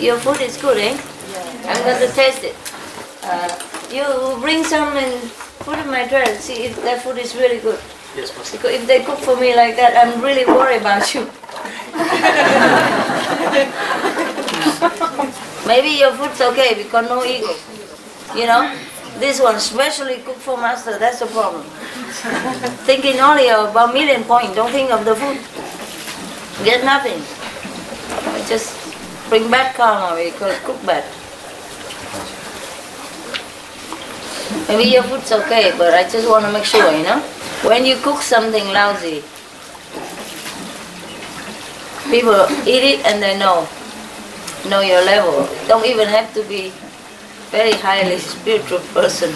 your food is good, eh? I'm going to taste it. You bring some and put in my tray and see if that food is really good. Yes, Master. Because if they cook for me like that, I'm really worried about you. Maybe your food's okay because no ego. You know? This one specially cooked for Master, that's the problem. Thinking only about million point, don't think of the food. Get nothing. Just bring bad karma because cook bad. Maybe your food's okay, but I just want to make sure, you know? When you cook something lousy, people eat it and they know your level. Don't even have to be very highly spiritual person.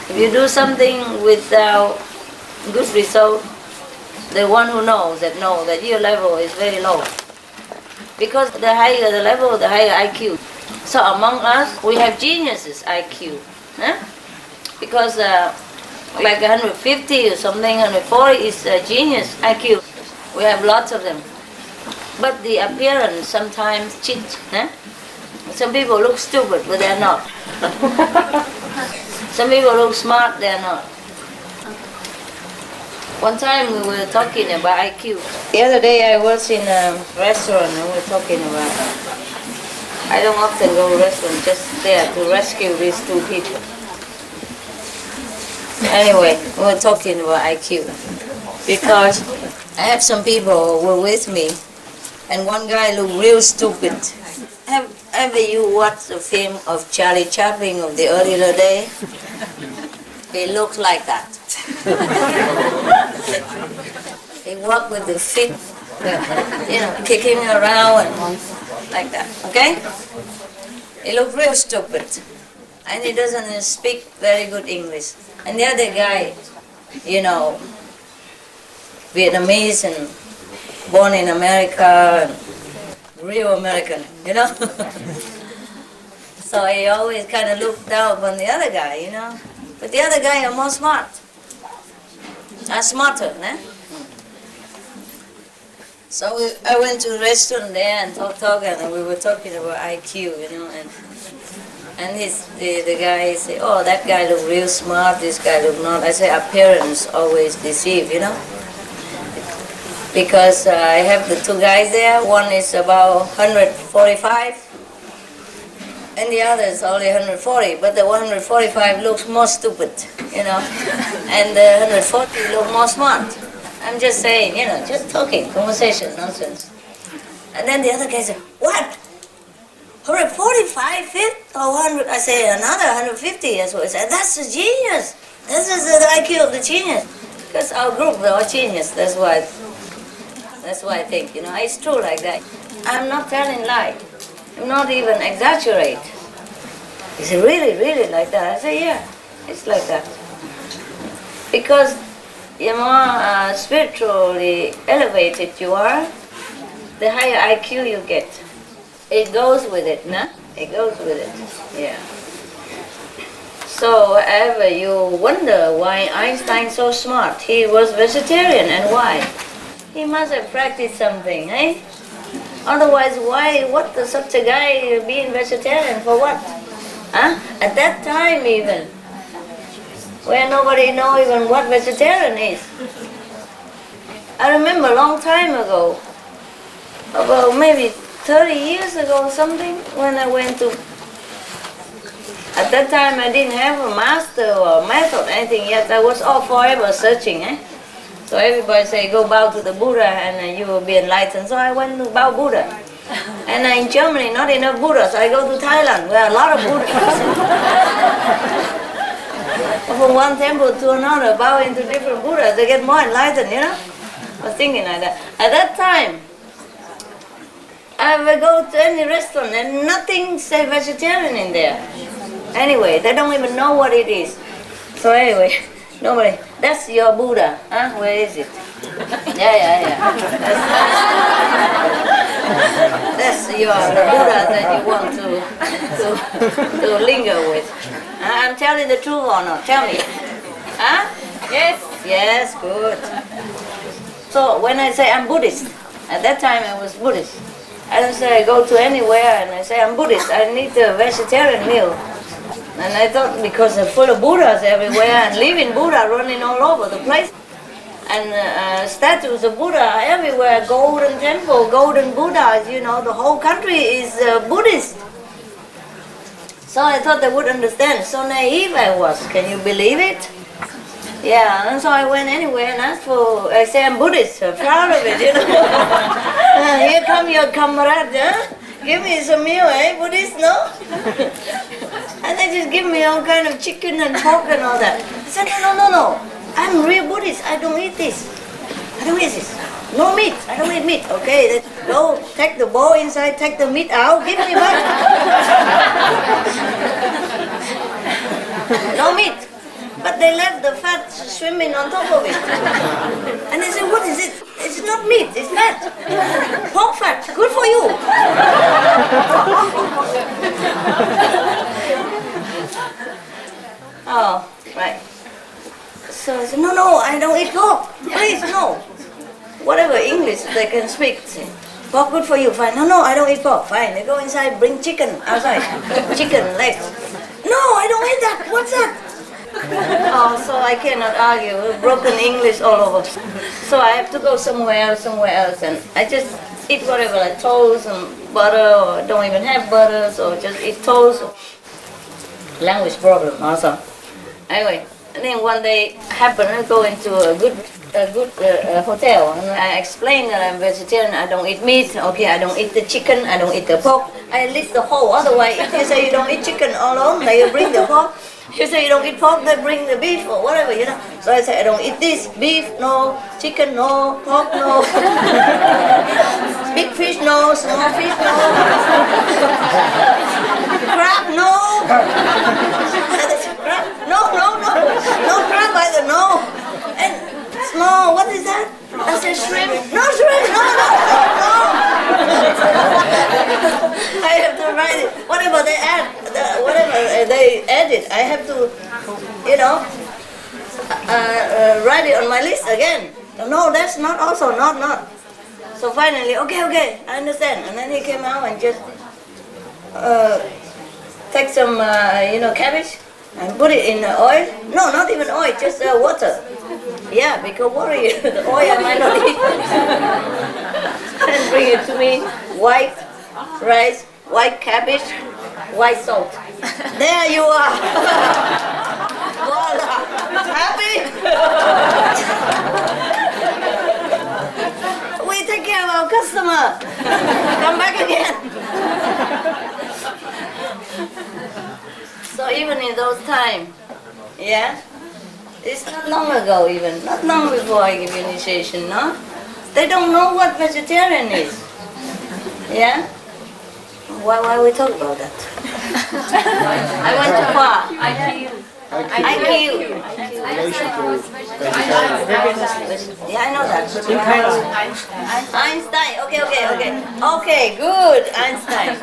If you do something without good result, the one who knows that your level is very low. Because the higher the level, the higher IQ. So among us, we have geniuses IQ. Huh? Because like 150 or something, 140 is a genius IQ. We have lots of them. But the appearance sometimes cheats. Huh? Some people look stupid, but they're not. Some people look smart, they're not. One time we were talking about IQ. The other day I was in a restaurant and we were talking about, I don't often go to restaurants, just there to rescue these two people. Anyway, we were talking about IQ. Because I have some people who were with me and one guy looked real stupid. Have you watched the film of Charlie Chaplin of the earlier day? He looked like that. He walked with the feet, you know, kicking around and like that, okay? He looked real stupid. And he doesn't speak very good English. And the other guy, you know, Vietnamese and born in America, and real American, you know? So he always kind of looked down on the other guy, you know? But the other guy is more smart. Smarter, eh? So I went to a restaurant there and talk, and we were talking about IQ, you know, and the guy said, oh, that guy look real smart, this guy look not. I say, appearance always deceive, you know? Because I have the two guys there, one is about 145, and the other is only 140, but the 145 looks more stupid, you know, and the 140 look more smart. I'm just saying, you know, just talking, conversation, nonsense. And then the other guy said, what? 145 fit or 100? I say, another 150 as well. I said, that's a genius. This is the IQ of the genius. Because our group, we're all genius, that's why I think, you know, it's true like that. I'm not telling lie. I'm not even exaggerate. Is it really like that? I say, yeah, it's like that. Because the more spiritually elevated you are, the higher IQ you get. It goes with it, no? It goes with it, yeah. So ever you wonder why Einstein's so smart. He was vegetarian, and why? He must have practiced something, eh? Otherwise, what does such a guy being vegetarian for what? Huh? At that time even, where nobody know even what vegetarian is. I remember a long time ago, about maybe 30 years ago or something, when I went to, at that time I didn't have a master or method or anything yet. I was all forever searching, eh? So everybody say, go bow to the Buddha and you will be enlightened. So I went to bow Buddha. And in Germany, not enough Buddhas. So I go to Thailand, where a lot of Buddhas. From one temple to another, bow into different Buddhas, they get more enlightened, you know? I was thinking like that. At that time, I would go to any restaurant and nothing say vegetarian in there. Anyway, they don't even know what it is. So anyway, nobody, that's your Buddha, huh? Where is it? Yeah. That's your Buddha that you want to linger with. I'm telling the truth or not? Tell me. Huh? Yes? Yes, good. So when I say I'm Buddhist, at that time I was Buddhist. I don't say I go to anywhere and I say I'm Buddhist, I need a vegetarian meal. And I thought because they're full of Buddhas everywhere and living Buddha running all over the place. And statues of Buddha everywhere, golden temple, golden Buddhas, you know, the whole country is Buddhist. So I thought they would understand. So naive I was, can you believe it? Yeah, and so I went anywhere and asked for, I say I'm Buddhist, I'm proud of it, you know. Here come your comrade, huh? Give me some meal, eh, Buddhist, no? And they just give me all kind of chicken and pork and all that. I said, no, I'm real Buddhist, I don't eat this. I don't eat this. No meat, I don't eat meat. Okay, go take the bowl inside, take the meat out, give me back. No meat. But they left the fat swimming on top of it. And they said, what is it? It's not meat, it's fat. Pork fat, good for you. Oh, right. So I said, no, I don't eat pork. Please, no. Whatever English they can speak. Pork good for you, fine. No, I don't eat pork. Fine, they go inside, bring chicken outside. Chicken legs. No, I don't eat that. What's that? Oh, so I cannot argue. Broken English all over. So I have to go somewhere else, and I just eat whatever, like toast and butter, or don't even have butter, so just eat toast. Language problem also. Anyway, and then one day happened to go into a good hotel, and I explained that I'm vegetarian, I don't eat meat, okay, I don't eat the chicken, I don't eat the pork, I list the whole, otherwise if you say you don't eat chicken alone, they bring the pork, you say you don't eat pork, they bring the beef or whatever, you know. So I say I don't eat this, beef, no, chicken, no, pork, no, big fish, no, small fish, no, crab, no, no crab either, no, and small, what is that? I said shrimp. No shrimp, no. I have to write it. Whatever they add, I have to, you know, write it on my list again. No, that's not also, not. So finally, okay, I understand. And then he came out and just take some, cabbage and put it in the oil. No, not even oil, just water. Yeah, because worry, the oil I might not eat. And bring it to me, white rice, white cabbage, white salt. There you are. Voila. Happy? We take care of our customer. Come back again. So even in those times, yeah? It's not long ago even, not long before I give initiation, no? They don't know what vegetarian is. Yeah? Why we talk about that? I went too far. IQ. Yeah, I know that. Einstein. Okay, good, Einstein.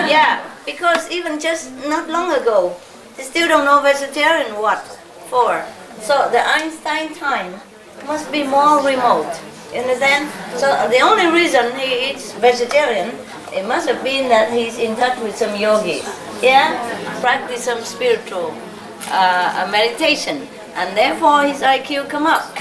Yeah, because even just not long ago, they still don't know vegetarian what for. So the Einstein time must be more remote, you understand? So the only reason he eats vegetarian, it must have been that he's in touch with some yogi, yeah? Practice some spiritual meditation, and therefore his IQ come up.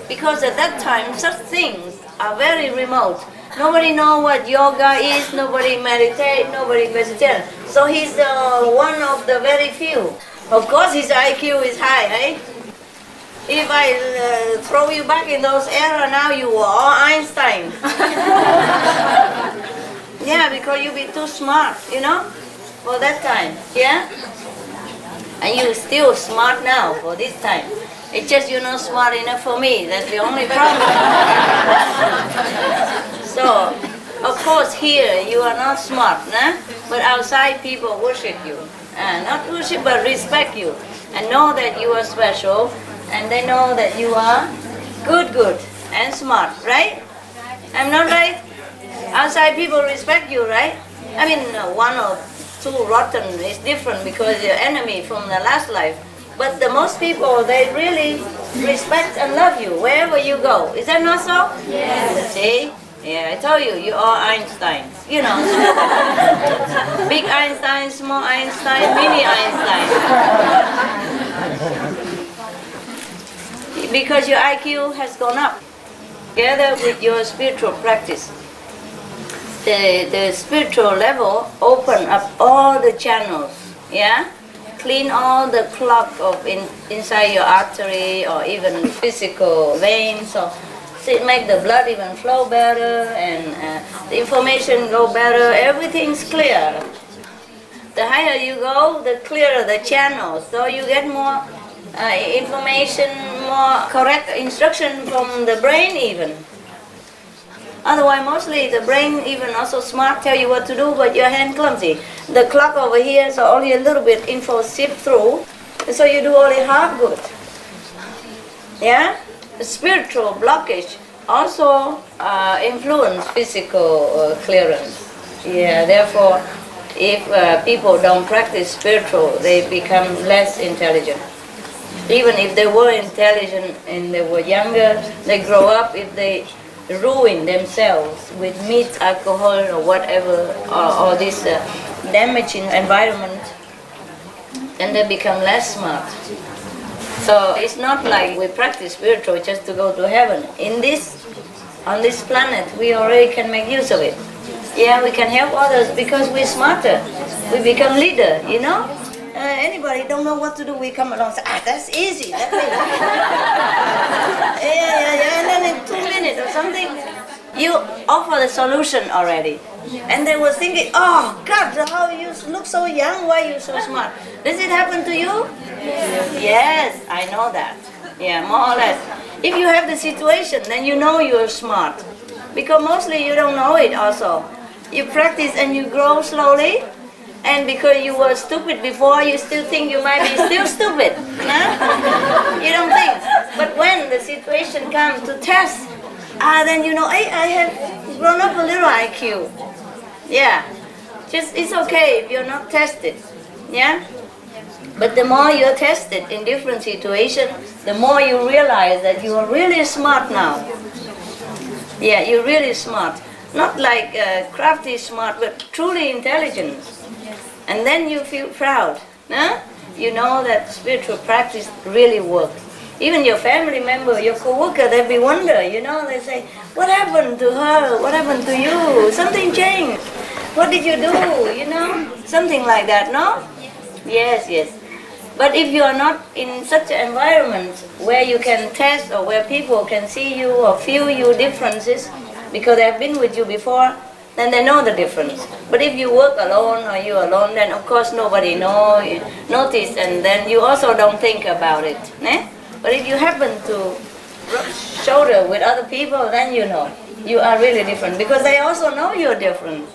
Because at that time, such things are very remote. Nobody know what yoga is, nobody meditate, nobody vegetarian. So he's one of the very few. Of course his IQ is high, eh? If I throw you back in those eras now, you are all Einstein. Yeah, because you be too smart, you know, for that time, yeah? And you still smart now for this time. It's just you're not smart enough for me, that's the only problem. So, of course here you are not smart, nah? But outside people worship you. Not worship but respect you. And know that you are special. And they know that you are good and smart, right? I'm not right? Outside people respect you, right? I mean, one or two rotten is different because you're enemy from the last life. But the most people, they really respect and love you wherever you go. Is that not so? Yes. See? Yeah, I told you, you are Einstein. you know, big Einstein, small Einstein, mini Einstein. Because your IQ has gone up. Together with your spiritual practice, the spiritual level open up all the channels, yeah? Clean all the clog of inside your artery or even physical veins, so it make the blood even flow better and the information go better, everything's clear. The higher you go, the clearer the channels, so you get more information, more correct instruction from the brain even. Otherwise, mostly the brain, even also smart, tell you what to do, but your hand clumsy. The clock over here, so only a little bit info seep through, so you do only half good. Yeah? The spiritual blockage also influence physical clearance. Yeah, therefore, if people don't practice spiritual, they become less intelligent. Even if they were intelligent and they were younger, they grow up, if they ruin themselves with meat, alcohol, or whatever, or this damaging environment, then they become less smart. So it's not like we practice spiritual just to go to heaven. On this planet, we already can make use of it. Yeah, we can help others because we're smarter. We become leader, you know? Anybody don't know what to do, we come along and say, that's easy, that's easy. And then in 2 minutes or something, you offer the solution already. And they were thinking, oh God, how you look so young, why are you so smart? Does it happen to you? Yes, I know that. Yeah, more or less. If you have the situation, then you know you're smart. Because mostly you don't know it also. You practice and you grow slowly. And because you were stupid before, you still think you might be still stupid. Huh? You don't think. But when the situation comes to test, then you know, hey, I have grown up a little IQ. Yeah. Just, it's okay if you're not tested. Yeah? But the more you're tested in different situations, the more you realize that you are really smart now. Yeah, you're really smart. Not like crafty smart, but truly intelligent. And then you feel proud. Huh? You know that spiritual practice really works. Even your family member, your co-worker, they be wonder, you know, they say, what happened to her? What happened to you? Something changed. What did you do? You know, something like that, no? Yes, yes. But if you are not in such an environment where you can test or where people can see you or feel your differences because they have been with you before, then they know the difference. But if you work alone or you're alone, then of course nobody notice, and then you also don't think about it. Eh? But if you happen to rub shoulder with other people, then you know you are really different, because they also know you're different.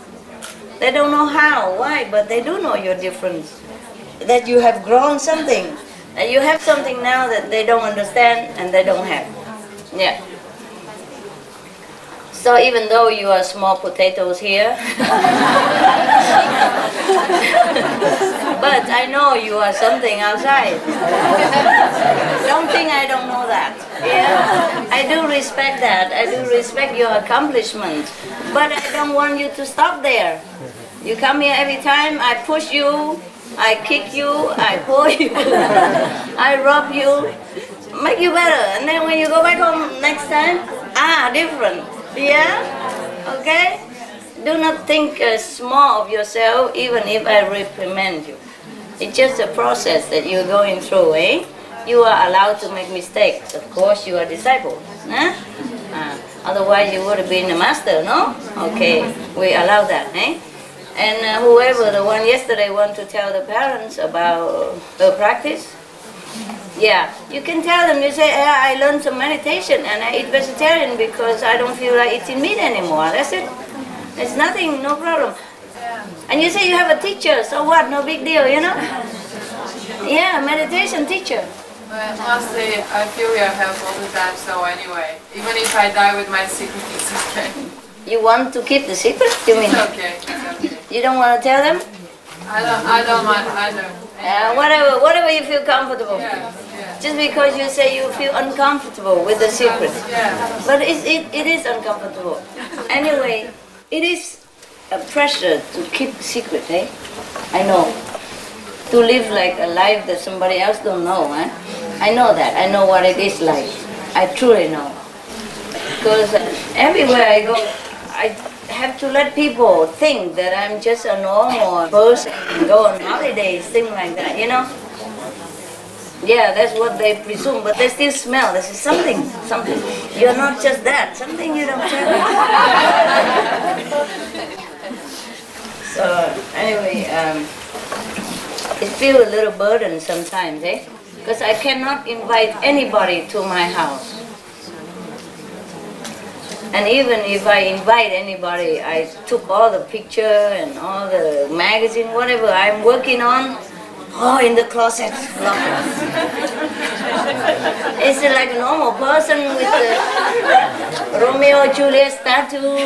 They don't know how, why, but they do know you're different. That you have grown something, and you have something now that they don't understand and they don't have. Yeah. So even though you are small potatoes here, but I know you are something outside. Don't think I don't know that. Yeah, I do respect that. I do respect your accomplishment, but I don't want you to stop there. You come here every time, I push you, I kick you, I pull you, I rub you, make you better. And then when you go back home next time, different. Yeah? Okay? Do not think small of yourself, even if I reprimand you. It's just a process that you're going through, eh? You are allowed to make mistakes. Of course, you are disciple. Huh? Otherwise, you would have been a master, no? Okay, we allow that, eh? And whoever, the one yesterday, want to tell the parents about the practice, yeah, you can tell them, you say, I learned some meditation and I eat vegetarian because I don't feel like eating meat anymore. That's it. There's nothing, no problem. And you say you have a teacher, so what? No big deal, you know? Yeah, meditation teacher. But mostly, I feel your help all the time, so anyway, even if I die with my secret, it's okay. You want to keep the secret, you mean? It's okay, it's okay. You don't want to tell them? I don't mind either. Whatever you feel comfortable. Yeah. Just because you say you feel uncomfortable with the secret. Yeah. But it is uncomfortable. Anyway, it is a pressure to keep secret, eh? I know. To live like a life that somebody else don't know, eh? I know that. I know what it is like. I truly know. Because everywhere I go, I have to let people think that I'm just a normal person, go on holidays, things like that, you know? Yeah, that's what they presume, but they still smell. This is something. You're not just that. Something you don't tell me. So anyway, it feels a little burden sometimes, eh? Because I cannot invite anybody to my house. And even if I invite anybody, I took all the picture and all the magazine, whatever I'm working on, in the closet, locker. It's like a normal person with the Romeo and Juliet statue,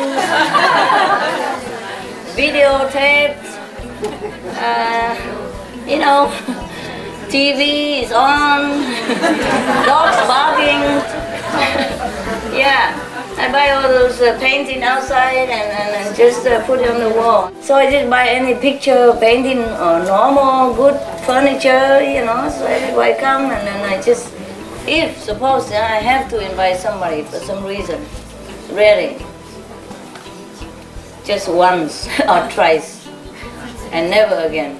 videotapes, you know, TV is on, dogs barking. Yeah. I buy all those painting outside and just put it on the wall. So I just buy any picture, painting, or normal, good furniture, you know, so everybody come and then I just, if suppose I have to invite somebody for some reason, really, just once or twice, and never again.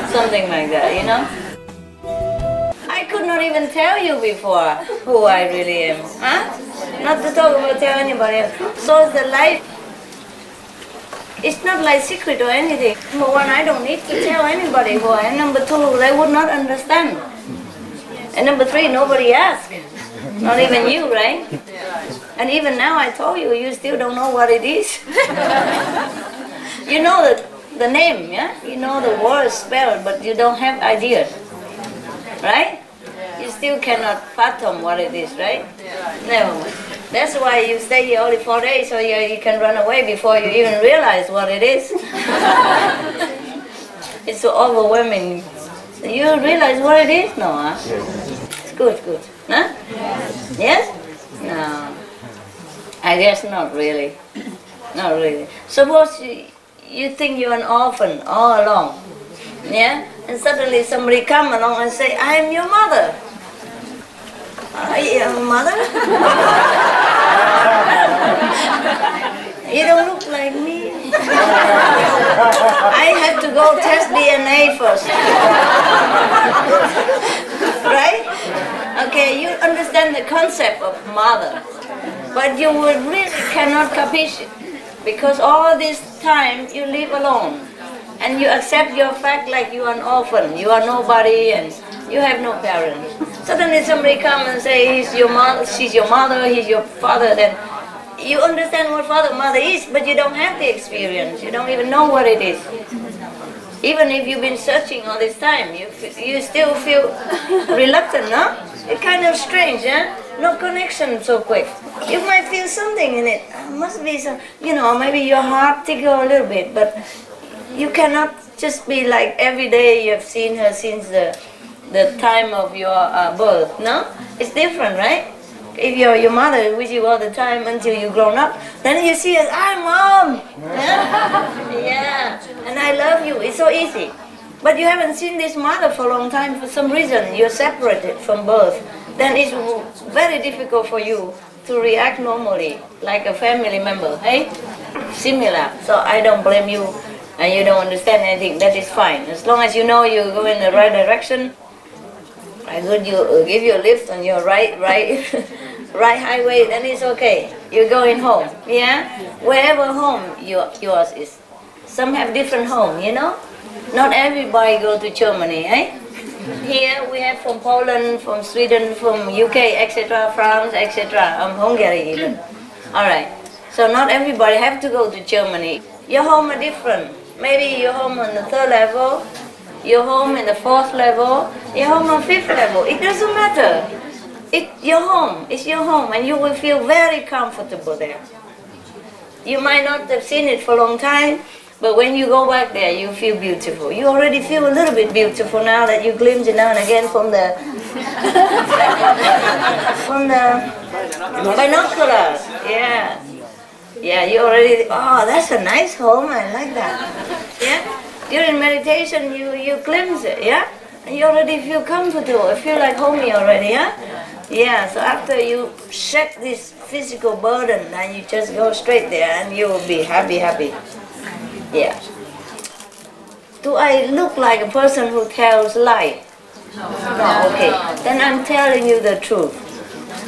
Something like that, you know? I could not even tell you before who I really am, huh? Not to talk about tell anybody else. So the life, it's not like secret or anything. Number one, I don't need to tell anybody who I am. Number two, they would not understand. And number three, nobody asked. Not even you, right? And even now I told you, you still don't know what it is. You know the name, yeah? You know the word spelled, but you don't have idea. Right? You still cannot fathom what it is, right? No. That's why you stay here only 4 days, so you can run away before you even realize what it is. It's so overwhelming. So you realize what it is? No, huh? It's good. Huh? Yes? No. I guess not really. Not really. Suppose you think you're an orphan all along. Yeah? And suddenly somebody come along and say, I am your mother. Your mother? You don't look like me. I have to go test DNA first. Right? Okay, you understand the concept of mother, but you will really cannot capiche it. Because all this time you live alone. And you accept your fact like you are an orphan, you are nobody, and you have no parents. Suddenly somebody come and say he's your mother, she's your mother, he's your father, then you understand what father, mother is, but you don't have the experience. You don't even know what it is. Even if you've been searching all this time, you still feel reluctant, no? It's kind of strange, eh? No connection so quick. You might feel something in it. Must be some, you know, maybe your heart tickle a little bit, but you cannot just be like every day you have seen her since the time of your birth, no? It's different, right? If your mother is with you all the time until you grown up, then you see her, hi Mom! Yeah, and I love you, it's so easy. But you haven't seen this mother for a long time for some reason, you're separated from birth, then it's very difficult for you to react normally, like a family member, hey? Similar, so I don't blame you. And you don't understand anything, that is fine. As long as you know you go in the right direction, I would give you a lift on your right highway, then it's okay. You're going home, yeah? Wherever home yours is. Some have different home, you know? Not everybody go to Germany, eh? Here we have from Poland, from Sweden, from UK, etc., France, etc., Hungary even. Alright, so not everybody have to go to Germany. Your home are different. Maybe you're home on the 3rd level, you're home in the 4th level, you're home on 5th level. It doesn't matter. It's your home, and you will feel very comfortable there. You might not have seen it for a long time, but when you go back there, you feel beautiful. You already feel a little bit beautiful now that you glimpse it now and again from the binoculars. Yeah. Yeah, you already, oh, that's a nice home, I like that. Yeah? During meditation, you cleanse it, yeah? And you already feel comfortable, feel like homey already, yeah? Yeah, so after you shed this physical burden, then you just go straight there and you will be happy, happy. Yeah. Do I look like a person who tells lie? No, okay. Then I'm telling you the truth.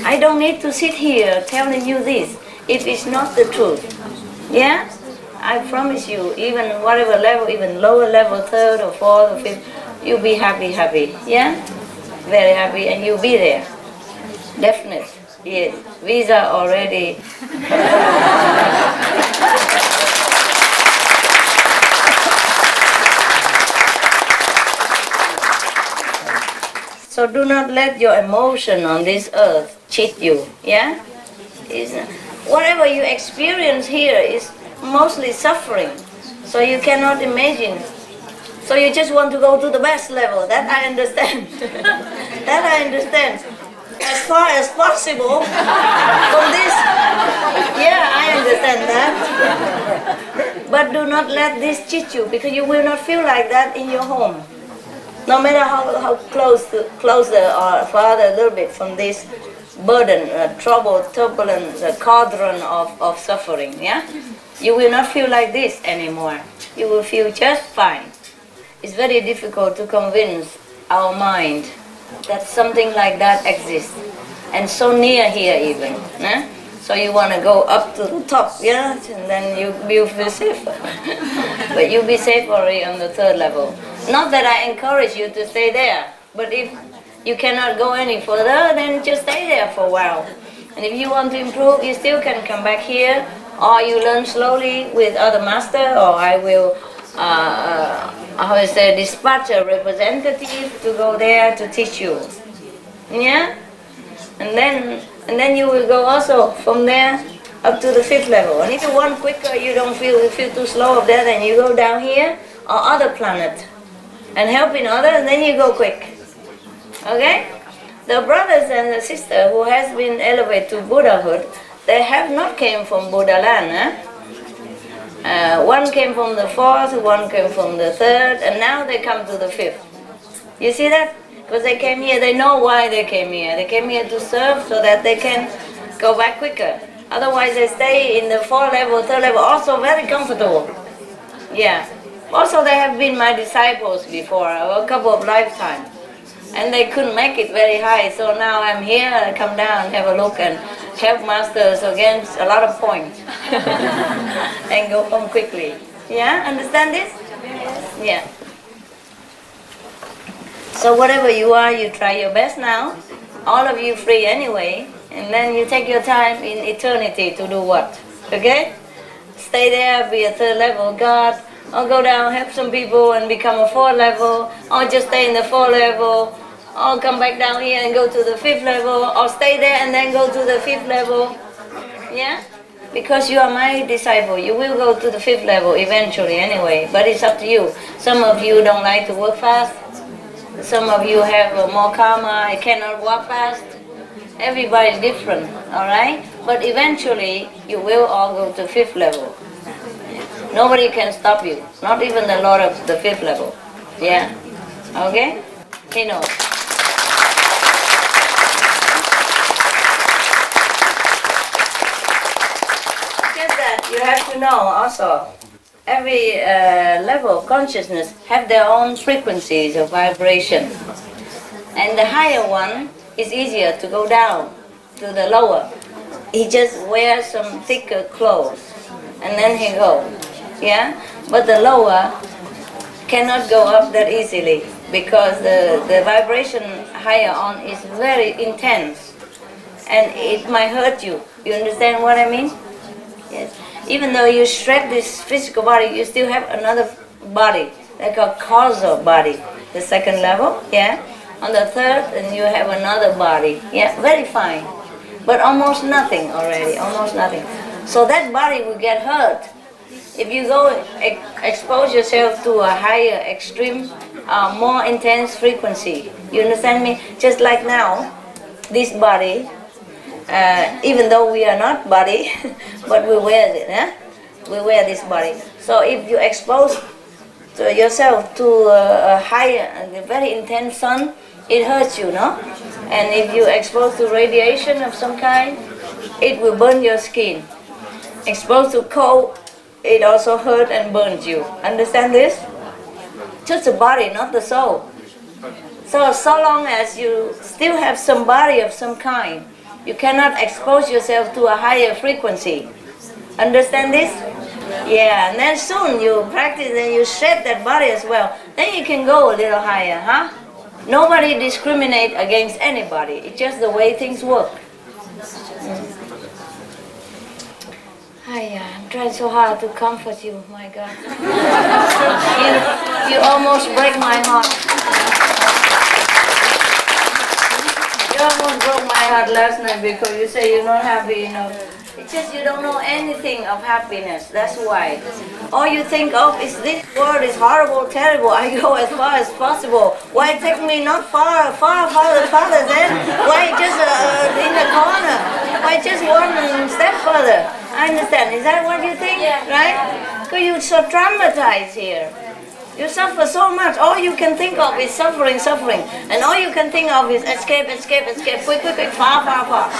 I don't need to sit here telling you this if it's not the truth. Yeah? I promise you, even whatever level, even lower level, third or fourth or fifth, you'll be happy, happy. Yeah? Very happy, and you'll be there. Definite. Yes. Visa already. So do not let your emotion on this earth cheat you. Yeah? Whatever you experience here is mostly suffering. So you cannot imagine. So you just want to go to the best level. That I understand. That I understand. As far as possible from this. Yeah, I understand that. But do not let this cheat you, because you will not feel like that in your home. No matter how closer or farther a little bit from this burden, trouble, turbulence, cauldron of suffering, yeah? You will not feel like this anymore. You will feel just fine. It's very difficult to convince our mind that something like that exists. And so near here even. Yeah? So you want to go up to the top, yeah? And then you feel safer. But you'll be safe already on the third level. Not that I encourage you to stay there, but if you cannot go any further, then just stay there for a while. And if you want to improve, you still can come back here, or you learn slowly with other master, or I will, dispatch a representative to go there to teach you. Yeah? And then you will go also from there up to the fifth level. And if you want quicker, you feel too slow up there, then you go down here or other planet and helping others, and then you go quick. Okay? The brothers and the sister who has been elevated to Buddhahood, they have not came from Buddha land. One came from the fourth, one came from the third, and now they come to the fifth. You see that? Because they came here, they know why they came here. They came here to serve so that they can go back quicker. Otherwise they stay in the fourth level, third level, also very comfortable. Yeah. Also they have been my disciples before, a couple of lifetimes. And they couldn't make it very high, so now I'm here, I come down, have a look and help masters against a lot of points. And go home quickly. Yeah, understand this? Yes. Yeah. So whatever you are, you try your best now. All of you free anyway, and then you take your time in eternity to do what? Okay? Stay there, be a third level God, or go down, help some people and become a fourth level, or just stay in the fourth level, or come back down here and go to the fifth level, or stay there and then go to the fifth level. Yeah? Because you are my disciple, you will go to the fifth level eventually anyway, but it's up to you. Some of you don't like to work fast. Some of you have more karma, I cannot walk fast. Everybody's different, alright? But eventually, you will all go to fifth level. Nobody can stop you, not even the Lord of the fifth level. Yeah? Okay? He knows. Just that, you have to know also, every level of consciousness have their own frequencies of vibration. And the higher one is easier to go down to the lower. He just wears some thicker clothes and then he goes. Yeah? But the lower cannot go up that easily because the vibration higher on is very intense and it might hurt you. You understand what I mean? Yes. Even though you shred this physical body, you still have another body, like a causal body, the second level, yeah? On the third, and you have another body, yeah? Very fine, but almost nothing already, almost nothing. So that body will get hurt. If you go expose yourself to a higher, extreme, more intense frequency, you understand me? Just like now, this body, even though we are not body, but we wear it. We wear this body. So if you expose yourself to a high, very intense sun, it hurts you, no? And if you expose to radiation of some kind, it will burn your skin. Exposed to cold, it also hurts and burns you. Understand this? Just the body, not the soul. So long as you still have some body of some kind, you cannot expose yourself to a higher frequency. Understand this? Yeah, and then soon you practice and you shed that body as well. Then you can go a little higher, huh? Nobody discriminates against anybody. It's just the way things work. I'm trying so hard to comfort you, my God. you almost break my heart. You almost broke my heart last night because you say you're not happy enough. It's just you don't know anything of happiness, that's why. All you think of is this world is horrible, terrible, I go as far as possible. Why take me not far farther then? Why just in the corner? Why just one step further? I understand, is that what you think? Yeah. Right? Because you're so traumatized here. You suffer so much, all you can think of is suffering, suffering. And all you can think of is escape, escape, escape, quick, quick, quick, far, far, far.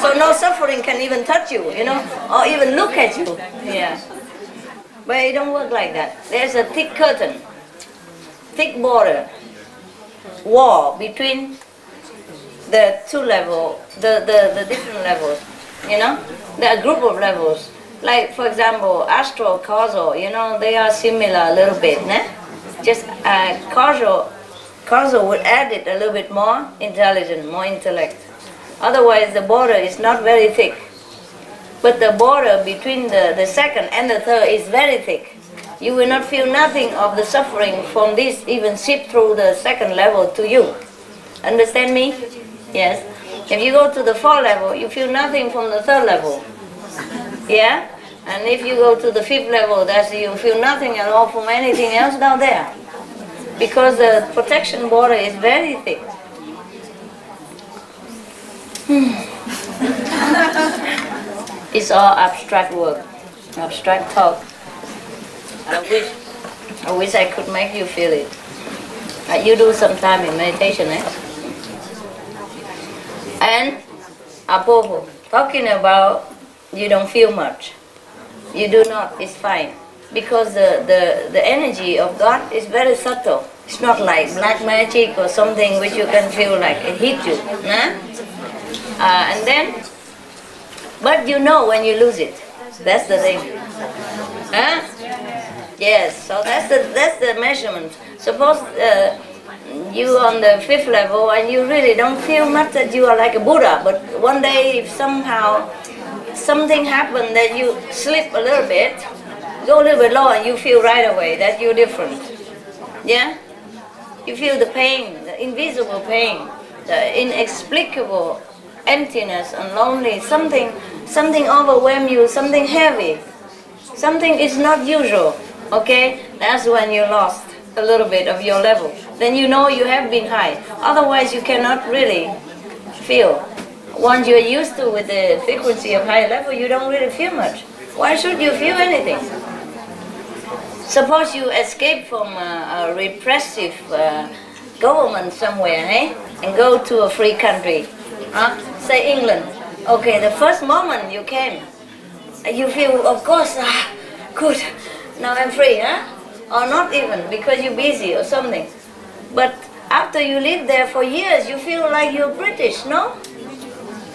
So no suffering can even touch you, you know, or even look at you. Yeah. But it don't work like that. There's a thick curtain, thick border, wall between the two levels, the different levels, you know. There are a group of levels. Like, for example, astral, causal, you know, they are similar a little bit, né? Just causal would add it a little bit more intelligent, more intellect. Otherwise, the border is not very thick. But the border between the second and the third is very thick. You will not feel nothing of the suffering from this even seep through the second level to you. Understand me? Yes. If you go to the fourth level, you feel nothing from the third level. Yeah? And if you go to the fifth level, that's you feel nothing at all from anything else down there. Because the protection border is very thick. It's all abstract work, abstract talk. I wish I could make you feel it. You do some time in meditation, eh? And Apopo, talking about you don't feel much. You do not, it's fine. Because the energy of God is very subtle. It's not like black magic or something which you can feel like it hit you. Nah? And then, but you know when you lose it. That's the thing. Huh? Yes, so that's the measurement. Suppose you on the fifth level and you really don't feel much that you are like a Buddha, but one day if somehow something happened that you slip a little bit, go a little bit lower and you feel right away that you're different. Yeah? You feel the pain, the invisible pain, the inexplicable emptiness and lonely, something overwhelms you, something heavy, something is not usual, okay? That's when you lost a little bit of your level. Then you know you have been high. Otherwise you cannot really feel. Once you're used to with the frequency of high level, you don't really feel much. Why should you feel anything? Suppose you escape from a repressive government somewhere, eh? And go to a free country. Say England. Okay, the first moment you came, you feel, of course, good, now I'm free, huh? Or not even, because you're busy or something. But after you live there for years, you feel like you're British, no?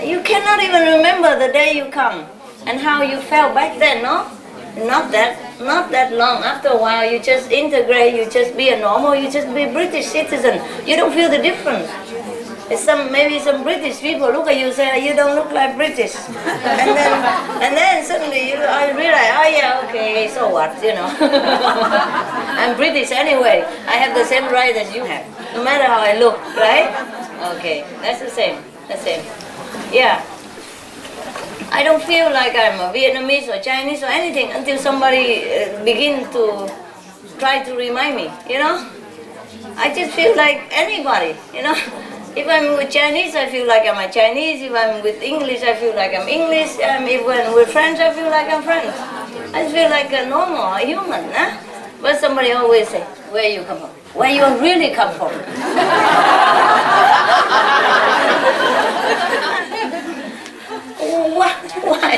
You cannot even remember the day you come and how you felt back then, no? Not that long. After a while, you just integrate, you just be a normal, you just be a British citizen. You don't feel the difference. Maybe some British people look at you and say, you don't look like British. And then suddenly I realize, oh yeah, okay, so what, you know. I'm British anyway. I have the same right as you have, no matter how I look, right? Okay, that's the same, Yeah. I don't feel like I'm a Vietnamese or Chinese or anything until somebody begins to try to remind me, you know. I just feel like anybody, you know. If I'm with Chinese, I feel like I'm a Chinese. If I'm with English, I feel like I'm English. If I'm with French, I feel like I'm French. I feel like a normal, a human. Huh? But somebody always say, where you come from? Where you really come from? What? Why?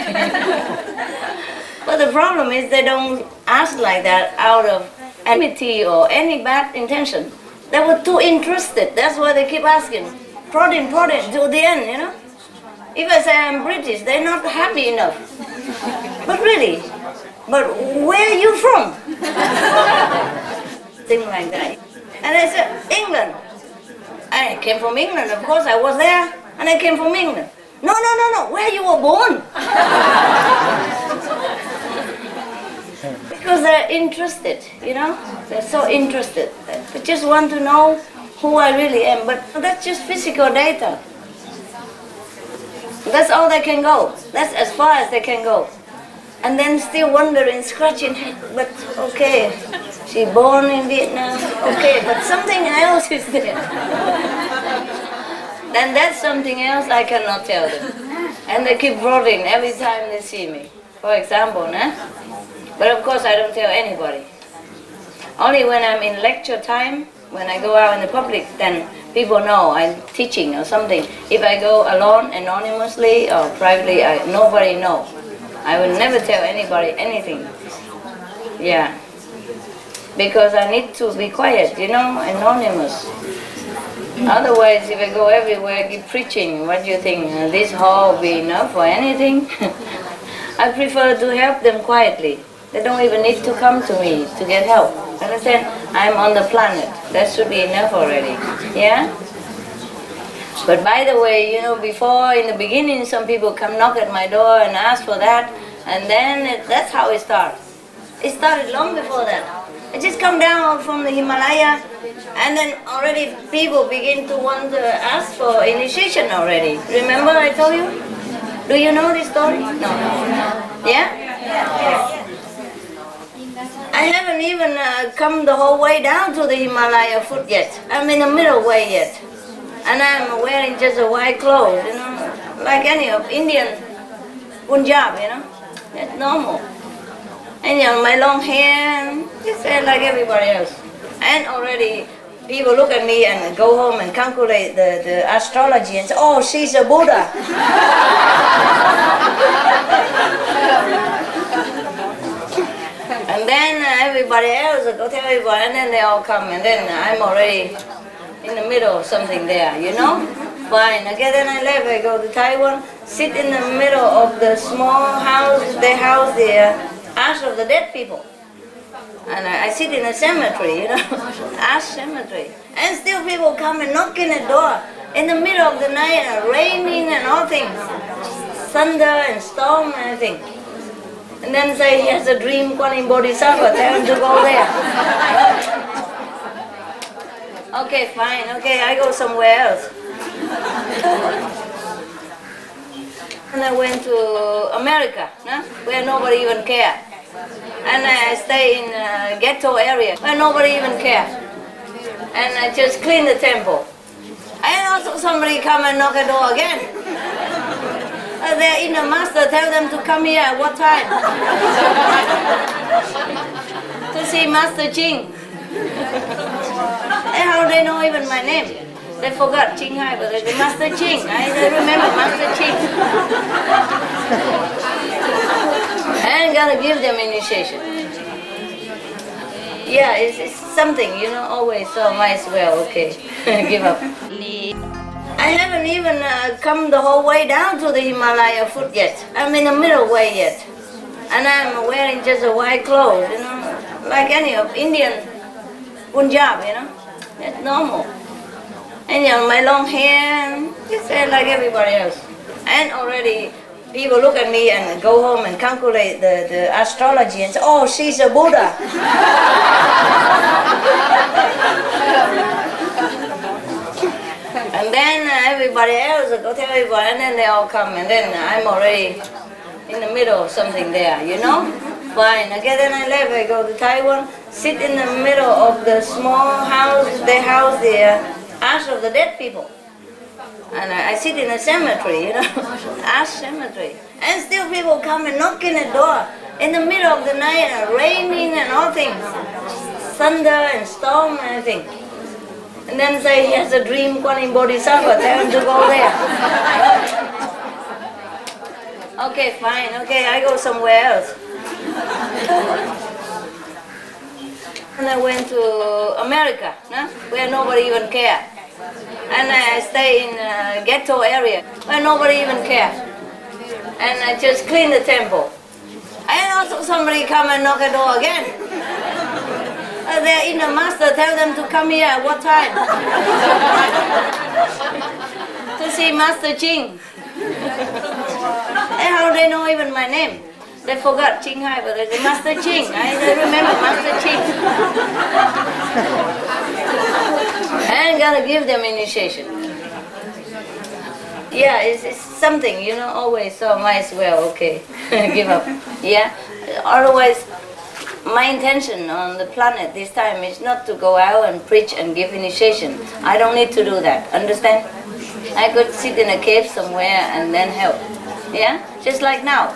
But the problem is they don't ask like that out of enmity or any bad intention. They were too interested. That's why they keep asking. Prodding to the end, you know. If I say I'm British, they're not happy enough. But really, but where are you from? Things like that. And I said, England. I came from England, of course, I was there, and I came from England. No, where you were born. Because they're interested, you know? They're so interested. They just want to know who I really am, but that's just physical data. That's all they can go. That's as far as they can go. And then still wondering, scratching head, but okay, she born in Vietnam, okay, but something else is there. Then that's something else I cannot tell them. And they keep brooding every time they see me, for example, nah? But of course I don't tell anybody. Only when I'm in lecture time, when I go out in the public, then people know I'm teaching or something. If I go alone, anonymously or privately, nobody knows. I will never tell anybody anything. Yeah. Because I need to be quiet, you know, anonymous. Otherwise, if I go everywhere, keep preaching, what do you think? This hall will be enough for anything? I prefer to help them quietly. They don't even need to come to me to get help. Understand? I'm on the planet. That should be enough already. Yeah? But by the way, you know, before, in the beginning, some people come knock at my door and ask for that, and then that's how it starts. It started long before that. I just come down from the Himalaya, and then already people begin to want to ask for initiation already. Remember I told you? Do you know this story? No. Yeah? I haven't even come the whole way down to the Himalaya foot yet. I'm in the middle way yet. And I'm wearing just a white clothes, you know, like any of Indian Punjab, you know. That's normal. And you know, my long hair, just like everybody else. And already people look at me and go home and calculate the astrology and say, oh, she's a Buddha. And then everybody else go tell everybody, and then they all come, and then I'm already in the middle of something there, you know? Fine. Okay, then I left, I go to Taiwan, sit in the middle of the small house, they house the ash of the dead people. And I sit in a cemetery, you know, ash cemetery. And still people come and knock in the door in the middle of the night, and raining and all things. Thunder and storm and everything. And then say he has a dream, Kuan Yin Bodhisattva, tell him to go there. Okay, fine, okay, I go somewhere else. And I went to America, no? Where nobody even cared. And I stay in a ghetto area where nobody even cares. And I just clean the temple. And also somebody come and knock at the door again. They're in the master, tell them to come here at what time? To see Master Ching. And how they know even my name? They forgot Ching Hai, but they say Master Ching. I remember Master Ching. And gotta give them initiation. Yeah, it's something, you know, always, so might as well, okay, give up. I haven't even come the whole way down to the Himalaya foot yet. I'm in the middle way yet. And I'm wearing just a white clothes, you know, like any of Indian Punjab, you know. That's normal. And you know, my long hair, just like everybody else. And already people look at me and go home and calculate the astrology and say, oh, she's a Buddha. And then everybody else go tell everybody, and then they all come, and then I'm already in the middle of something there, you know? Fine. Okay, then I left, I go to Taiwan, sit in the middle of the small house, they house the ash of the dead people. And I sit in a cemetery, you know, ash cemetery. And still people come and knock in the door in the middle of the night, and raining and all things, thunder and storm and everything. And then say he has a dream, Kuan Bodhisattva, tell him to go there. Okay, fine, okay, I go somewhere else. And I went to America, no? Where nobody even cared. And I stay in a ghetto area where nobody even cared. And I just clean the temple. And also somebody come and knock the door again. They're in the master, tell them to come here at what time? To see Master Ching. And how they know even my name? They forgot Ching Hai, but they say Master Ching. I remember Master Ching. And gotta give them initiation. Yeah, it's something, you know, always, so might as well, okay, give up. Yeah, otherwise, my intention on the planet this time is not to go out and preach and give initiation. I don't need to do that, understand? I could sit in a cave somewhere and then help. Yeah, just like now.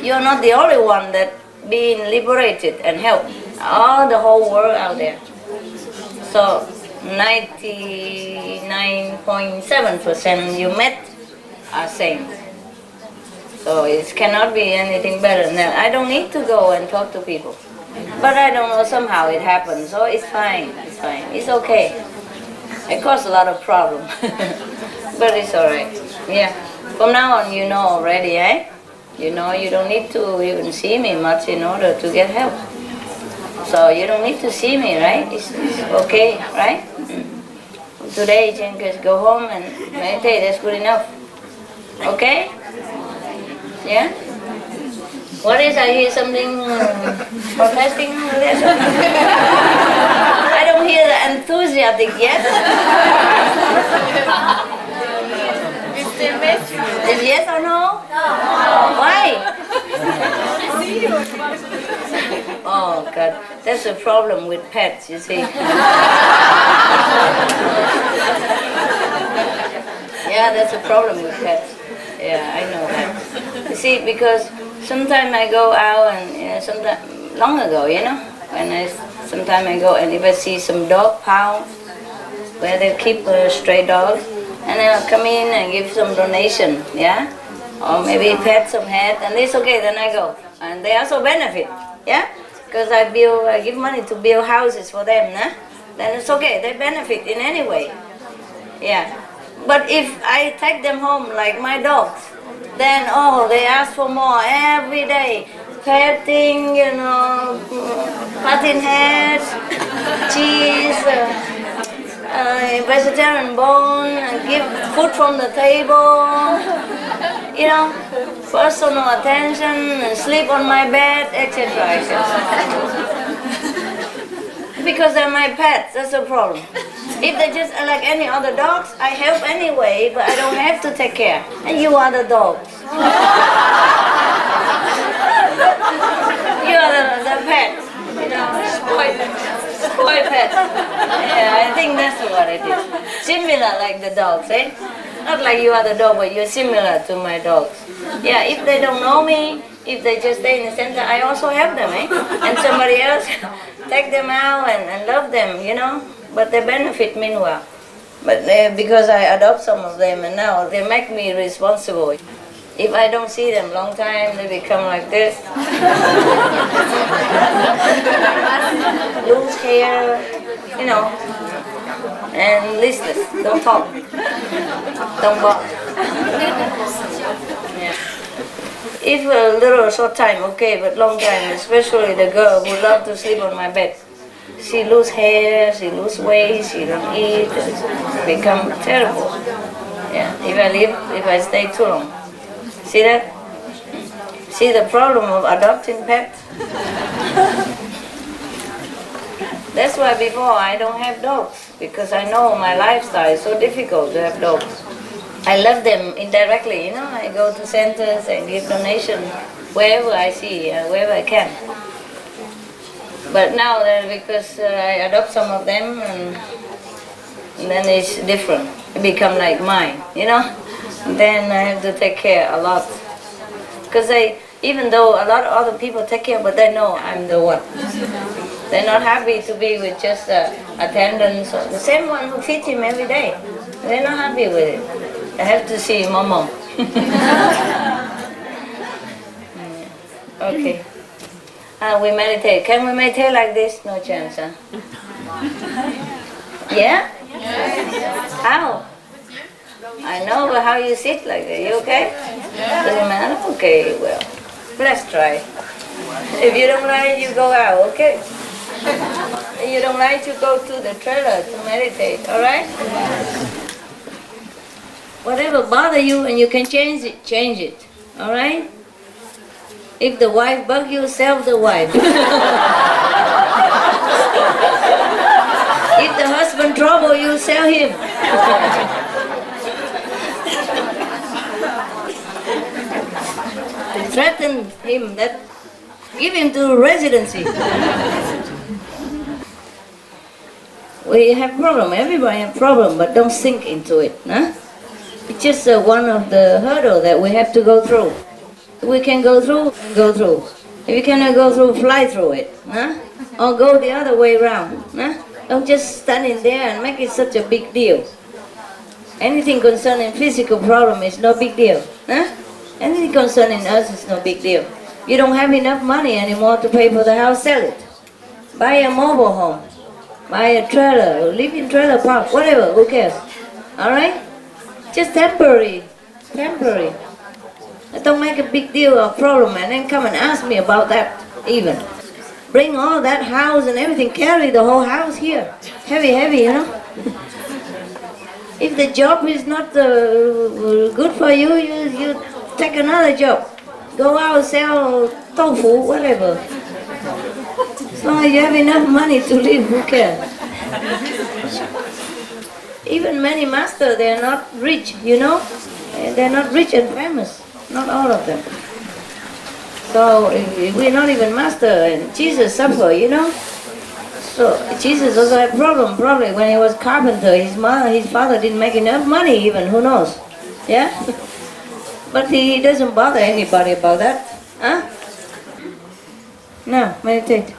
You're not the only one that being liberated and help. All the whole world out there. So 99.7% you met are saints. So it cannot be anything better than that. I don't need to go and talk to people. But I don't know, somehow it happens. So it's fine, it's fine, it's okay. It causes a lot of problems. But it's alright. Yeah. From now on you know already, eh? You know, you don't need to even see me much in order to get help. So you don't need to see me, right? It's okay, right? Today you can just go home and meditate, that's good enough. Okay? Yeah? What is, I hear something protesting over there? I don't hear the enthusiastic yet. Is yes or no? Why? Oh God, that's the problem with pets, you see. Yeah, that's a problem with pets. Yeah, I know that. You see, because sometimes I go out and sometime long ago, you know, when sometimes I go and if I see some dog pound where they keep stray dogs, and I'll come in and give some donation, yeah? Or maybe pet some head, and it's okay, then I go. And they also benefit, yeah? Because I give money to build houses for them, nah? Then it's okay, they benefit in any way. Yeah. But if I take them home like my dogs, then oh, they ask for more every day. Petting, you know, cutting heads, cheese, vegetarian bone, give food from the table, you know, personal attention, sleep on my bed, etc., etc. Because they're my pets, that's the problem. If they're just like any other dogs, I help anyway, but I don't have to take care. And you are the dogs. You are the pets, you know, spoiled pets. Yeah, I think that's what it is. Similar like the dogs, eh? Not like you are the dog, but you're similar to my dogs. Yeah, if they don't know me, if they just stay in the center, I also help them, eh? And somebody else take them out and love them, you know? But they benefit meanwhile. But because I adopt some of them and now they make me responsible. If I don't see them long time, they become like this. Lose hair, you know, and listless, don't talk, don't walk. Yeah. If a little short time, okay, but long time, especially the girl who loves to sleep on my bed. She lose hair, she lose weight, she don't eat, become terrible. Yeah, if I stay too long. See that? See the problem of adopting pets? That's why before I don't have dogs, because I know my lifestyle is so difficult to have dogs. I love them indirectly, you know, I go to centers and give donations wherever I see, wherever I can. But now, because I adopt some of them, and And then it's different. It become like mine, you know? And then I have to take care a lot. Because even though a lot of other people take care, but they know I'm the one. They're not happy to be with just attendants or the same one who feeds him every day. They're not happy with it. I have to see Mom. Okay. We meditate. Can we meditate like this? No chance, huh? Yeah? How? I know, but how you sit like that? You okay? Doesn't matter? Okay, well, let's try. If you don't like, you go out, okay? If you don't like, you go to the trailer to meditate, alright? Whatever bother you and you can change it, alright? If the wife bug you, sell the wife. If the husband trouble you, sell him. Threaten him, that give him to residency. We have problem, everybody have problem, but don't sink into it. Huh? It's just one of the hurdles that we have to go through. If we can go through, go through. If you cannot go through, fly through it. Huh? Or go the other way around. Huh? Don't just stand in there and make it such a big deal. Anything concerning physical problem is no big deal. Huh? Anything concerning us is no big deal. You don't have enough money anymore to pay for the house, sell it. Buy a mobile home. Buy a trailer, live in trailer park, whatever, who cares? Alright? Just temporary. Temporary. Don't make a big deal of problem and then come and ask me about that even. Bring all that house and everything, carry the whole house here. Heavy, heavy, you know? If the job is not good for you, you take another job. Go out, sell tofu, whatever. As long as you have enough money to live, who cares? Even many masters, they are not rich, you know? They're not rich and famous. Not all of them. So we're not even master, and Jesus suffered, you know? So Jesus also had problem, probably when he was carpenter, his father didn't make enough money even, who knows? Yeah? But he doesn't bother anybody about that. Huh? Now, meditate.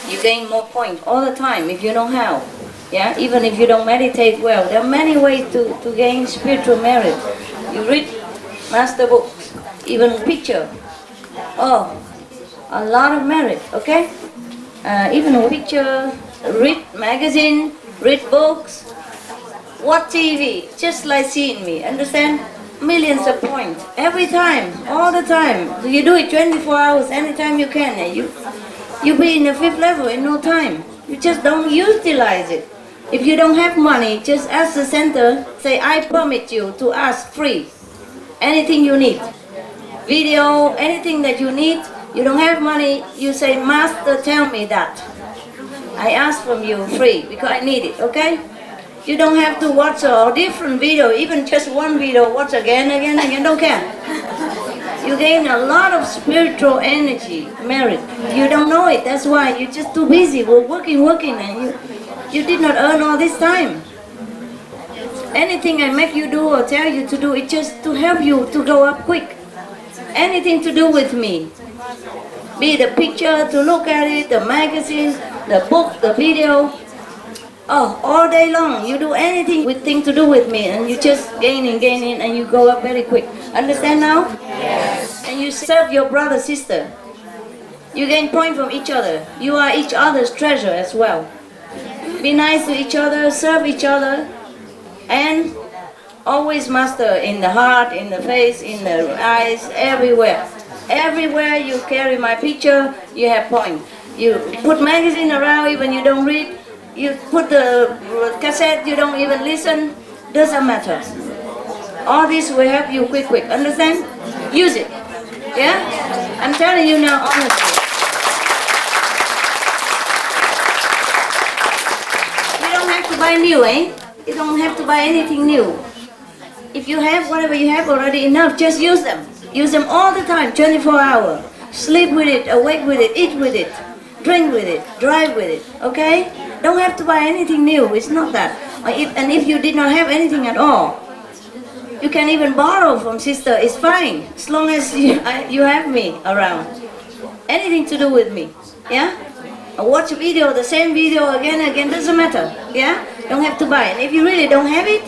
You gain more points all the time if you know how. Yeah? Even if you don't meditate well, there are many ways to gain spiritual merit. You read master books, even picture. Oh, a lot of merit, okay? Even a picture, read magazine, read books, watch TV, just like seeing me, understand? Millions of points, every time, all the time. You do it 24 hours, anytime you can. You be in the 5th level in no time. You just don't utilize it. If you don't have money, just ask the center, say, I permit you to ask free. Anything you need. Video, anything that you need. You don't have money, you say, Master, tell me that. I ask from you free, because I need it, okay? You don't have to watch a different video, even just one video, watch again, don't care. You gain a lot of spiritual energy, merit. You don't know it, that's why you're just too busy, working, and you did not earn all this time. Anything I make you do or tell you to do, it's just to help you to go up quick. Anything to do with me. Be the picture, to look at it, the magazine, the book, the video. Oh, all day long, you do anything with thing to do with me and you just gaining, and you go up very quick. Understand now? Yes. And you serve your brother, sister. You gain point from each other. You are each other's treasure as well. Be nice to each other, serve each other, and always master in the heart, in the face, in the eyes, everywhere. Everywhere you carry my picture, you have point. You put magazine around even you don't read. You put the cassette, you don't even listen. Doesn't matter. All this will help you quick. Understand? Use it. Yeah? I'm telling you now honestly. You don't have to buy new, eh? You don't have to buy anything new. If you have whatever you have already enough, just use them. Use them all the time, 24 hours. Sleep with it, awake with it, eat with it, drink with it, drive with it, okay? Don't have to buy anything new, it's not that. And if you did not have anything at all, you can even borrow from sister, it's fine, as long as you have me around. Anything to do with me, yeah? Or watch a video, the same video again and again, doesn't matter, yeah? Don't have to buy. And if you really don't have it,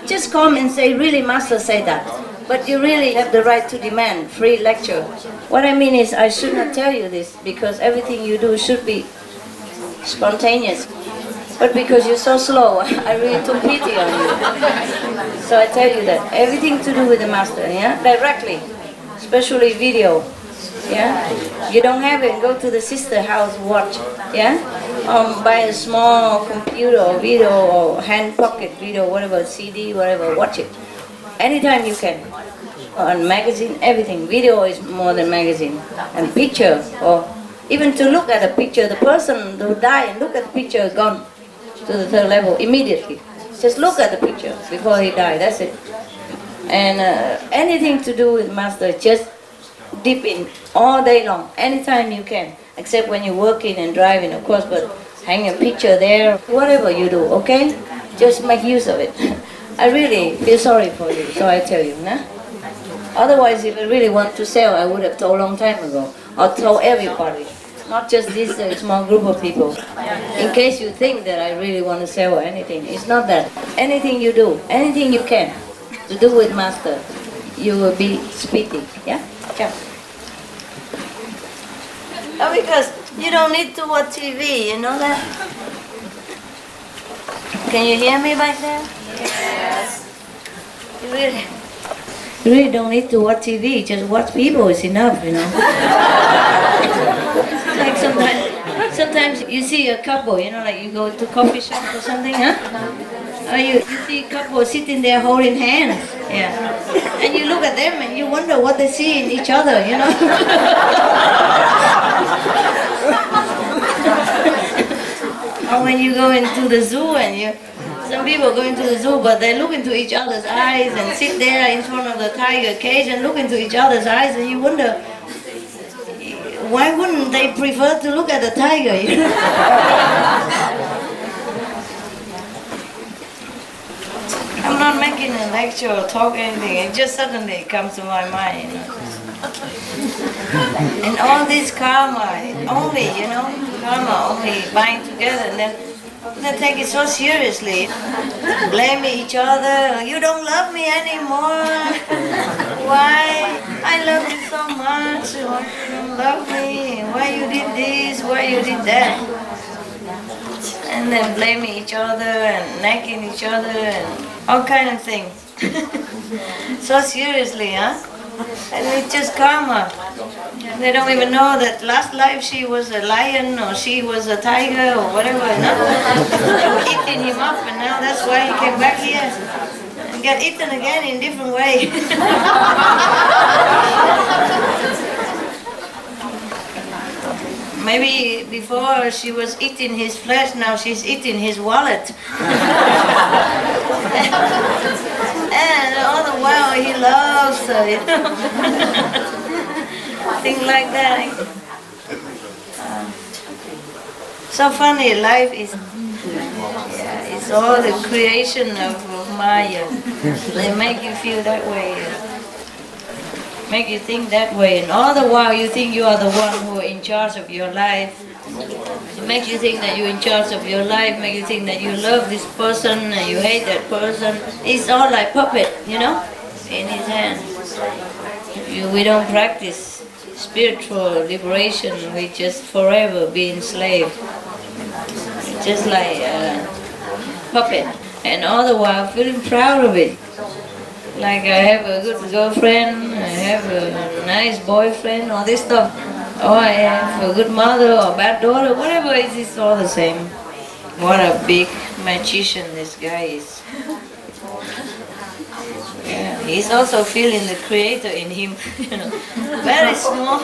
just come and say, really, Master said that. But you really have the right to demand free lecture. What I mean is, I should not tell you this, because everything you do should be spontaneous. But because you're so slow, I really took pity on you. So I tell you that. Everything to do with the Master, yeah? Directly. Especially video, yeah? You don't have it, go to the sister house, watch, yeah? Buy a small computer or video or hand pocket video, whatever, CD, whatever, watch it. Anytime you can. On magazine, everything. Video is more than magazine. And picture, or even to look at a picture, the person who died and look at the picture, gone to the third level immediately. Just look at the picture before he died, that's it. And anything to do with Master, just dip in all day long, anytime you can. Except when you're working and driving, of course, but hang a picture there, whatever you do, okay? Just make use of it. I really feel sorry for you, so I tell you, nah? Otherwise, if I really want to sell, I would have told a long time ago. Or told everybody, not just this small group of people. In case you think that I really want to sell anything, it's not that. Anything you do, anything you can to do with Master, you will be speaking, yeah? Ciao. Oh, because you don't need to watch TV, you know that? Can you hear me back there? Yes. You really don't need to watch TV, just watch people is enough, you know. Like sometimes you see a couple, you know, like you go to coffee shop or something, huh? Or you see a couple sitting there holding hands, yeah. And you look at them and you wonder what they see in each other, you know. Or when you go into the zoo and some people go into the zoo, but they look into each other's eyes and sit there in front of the tiger cage and look into each other's eyes, and you wonder, why wouldn't they prefer to look at the tiger, you know? I'm not making a lecture or talk anything, it just suddenly comes to my mind, you know. And all this karma, only, you know, karma only bind together, and then they take it so seriously. Blame each other, you don't love me anymore. Why? I love you so much. Why you don't love me? Why you did this? Why you did that? And then blaming each other and nagging each other and all kind of things. So seriously, huh? And it's just karma. They don't even know that last life she was a lion or she was a tiger or whatever. No? They were eating him up, and now that's why he came back here and got eaten again in different way. Maybe before she was eating his flesh, now she's eating his wallet. And all the while he loves her, you know. Things like that. So funny, life is, yeah, it's all the creation of Maya. They make you feel that way, make you think that way, and all the while you think you are the one who is in charge of your life. It makes you think that you're in charge of your life, make you think that you love this person and you hate that person. It's all like puppet, you know, in his hand. We don't practice spiritual liberation, we just forever be enslaved. Just like a puppet. And all the while feeling proud of it. Like I have a good girlfriend, I have a nice boyfriend, all this stuff. Or I have a good mother or bad daughter, whatever it is, it's all the same. What a big magician this guy is. Yeah, he's also feeling the creator in him, you know. Very small,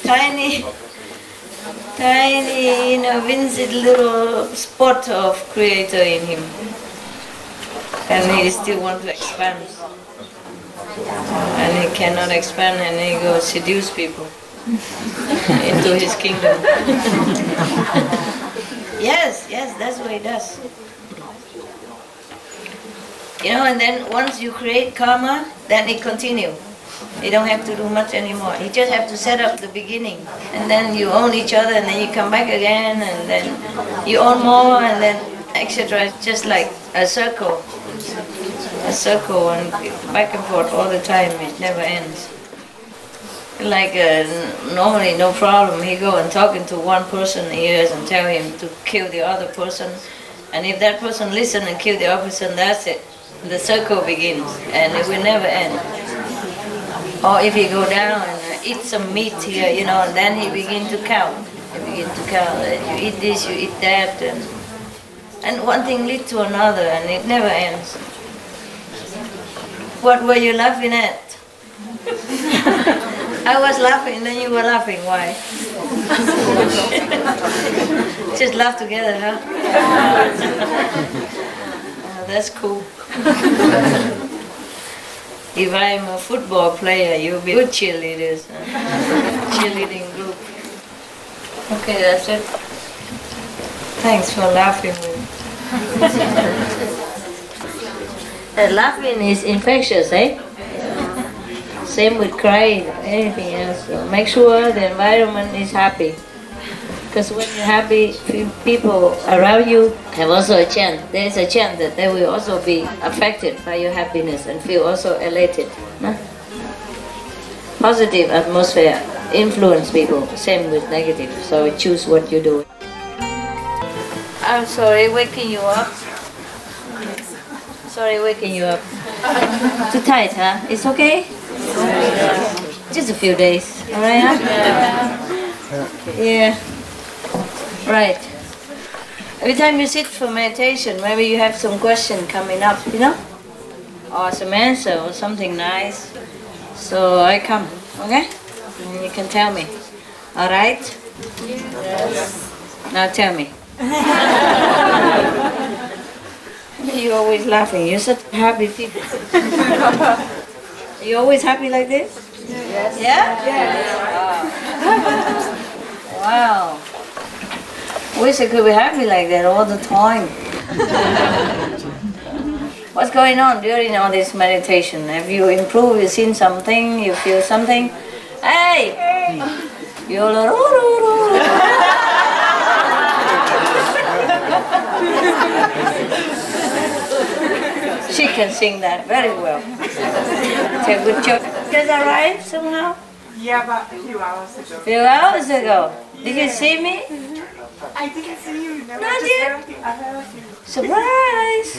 tiny, you know, vincent little spot of creator in him. And he still wants to expand. And he cannot expand, and he goes seduce people into his kingdom. Yes, that's what he does. You know, and then once you create karma, then it continues. You don't have to do much anymore. You just have to set up the beginning. And then you own each other, and then you come back again, and then you own more, and then etc. It's just like a circle. A circle, and back and forth all the time. It never ends. Like normally no problem. He go and talking to one person ears and tell him to kill the other person. And if that person listen and kill the other person, that's it. The circle begins, and it will never end. Or if he go down and eat some meat here, you know, and then he begin to count. He begin to count. You eat this, you eat that, and one thing leads to another, and it never ends. What were you laughing at? I was laughing, then you were laughing. Why? Just laugh together, huh? Oh, that's cool. If I'm a football player, you'll be good cheerleaders. Cheerleading group. Okay, that's it. Thanks for laughing with me. Laughing is infectious, eh? Same with crying, anything else. So make sure the environment is happy. Because when you're happy, people around you have also a chance. There is a chance that they will also be affected by your happiness and feel also elated. No? Positive atmosphere influence people, same with negative. So choose what you do. I'm sorry, waking you up. Sorry, waking you up. Too tight, huh? It's okay? Just a few days, alright? Huh? Yeah. Right. Every time you sit for meditation, maybe you have some question coming up, you know? Or some answer or something nice. So I come, okay? And you can tell me. Alright? Yes. Now tell me. You're always laughing. You're such happy people. You always happy like this? Yes. Yeah? Yes. Wow. Wish I could be happy like that all the time. What's going on during all this meditation? Have you improved? You seen something? You feel something? Hey! She can sing that very well. It's a good job. Does that right somehow? Yeah, about a few hours ago. Few hours ago. Did you see me? I didn't see you. No, Not just yet. I heard you. Surprise!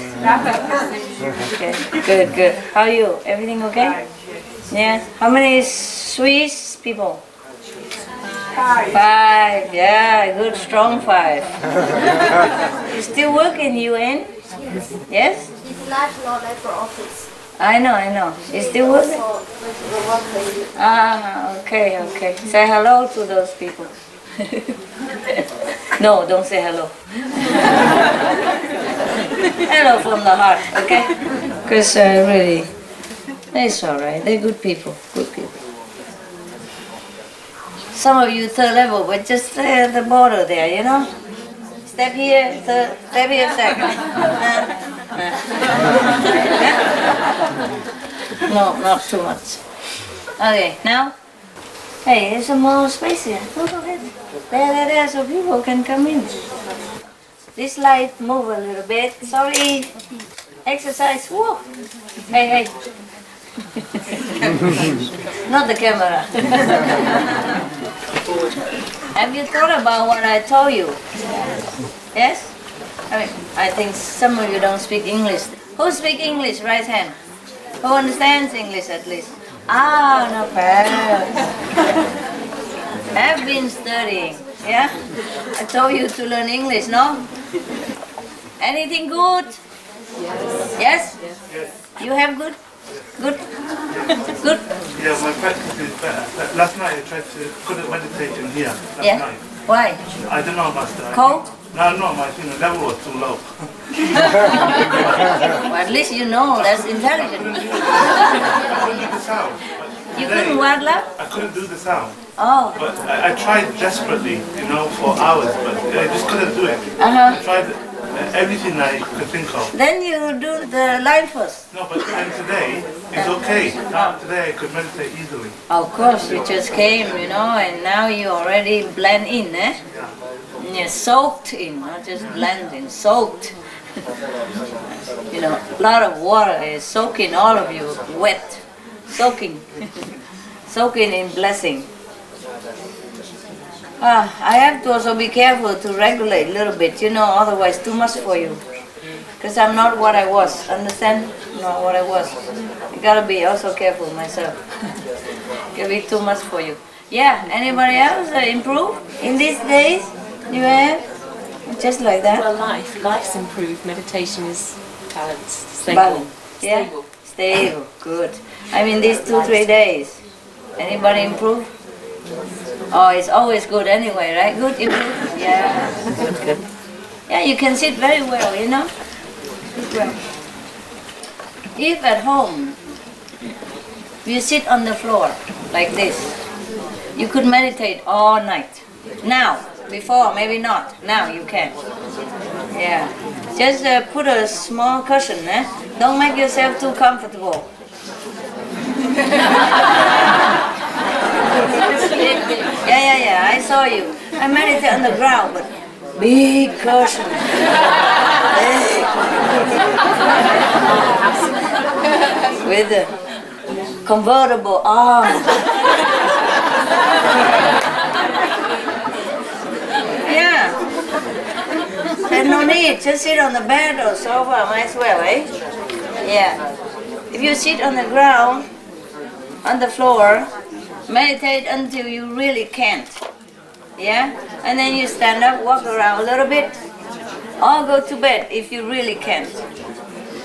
Okay, good, good. How are you? Everything okay? Yeah. How many Swiss people? 5. 5. Yeah, good, strong 5. You still work in UN? Yes? International Labour Office. I know. You still working? Ah, okay, okay. Say hello to those people. No, don't say hello. Hello from the heart, okay? Because really, it's alright. They're good people, good people. Some of you third level, but just stay at the border there, you know? Step here, third, step here, second. No, not too much. Okay, now? Hey, there's some more space here. Go ahead. There, so people can come in. This light move a little bit. Sorry. Exercise. Whoa. Hey. Not the camera. Have you thought about what I told you? Yes? I think some of you don't speak English. Who speaks English? Right hand. Who understands English at least? Ah, not bad. I've been studying, yeah? I told you to learn English, no? Anything good? Yes. Yes? You have good? Good? Good? Yeah, my practice is better. But last night I tried to couldn't meditate in here. Last night. Why? I don't know, Master. Cold? No, my level was too low. Well, at least you know that's intelligent. I couldn't do the sound. You couldn't what, love? I couldn't do the sound. Oh. But I tried desperately, for hours, but I just couldn't do it. Uh-huh. I tried everything I could think of. Then you do the line first. No, but then today it's okay. Now today I could meditate easily. Of course, you just came, you know, and now you already blend in, eh? And you're soaked in, not just blend in, soaked. You know, a lot of water is soaking all of you, wet, soaking, soaking in blessing. I have to also be careful to regulate a little bit, you know, otherwise too much for you. Because I'm not what I was, understand? Not what I was. I gotta be also careful myself. Can be too much for you. Yeah, anybody else improve in these days? You have? Just like that? Well, life's improved. Meditation is balanced, stable. Balance. Yeah? Stable, good. I mean these 2-3 days. Anybody improve? Oh, it's always good anyway, right? Good, improve? Yeah. Good. Yeah, you can sit very well, you know? Sit well. If at home, you sit on the floor like this, you could meditate all night. Now, before, maybe not. Now you can. Yeah. Just put a small cushion, eh? Don't make yourself too comfortable. Yeah, I saw you. I meditate on the ground, but big cushion. Big. With a convertible arm. Yeah. There's no need. Just sit on the bed or sofa, might as well, eh? Yeah. If you sit on the ground, on the floor, meditate until you really can't. Yeah? And then you stand up, walk around a little bit, or go to bed if you really can't.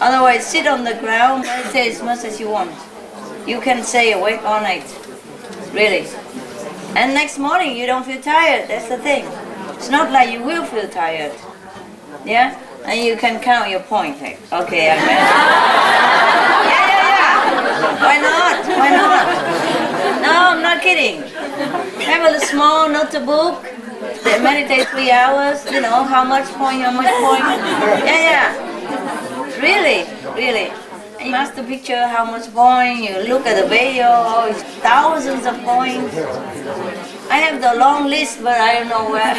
Otherwise, sit on the ground, meditate as much as you want. You can stay awake all night. Really. And next morning, you don't feel tired. That's the thing. It's not like you will feel tired. Yeah? And you can count your points. Like, okay, I meditated. Yeah. Why not? Why not? No, I'm not kidding. Have a small notebook. Meditate 3 hours. You know, how much point, how much point. Yeah. Really. You must picture how much point. You look at the video, it's thousands of points. I have the long list, but I don't know where.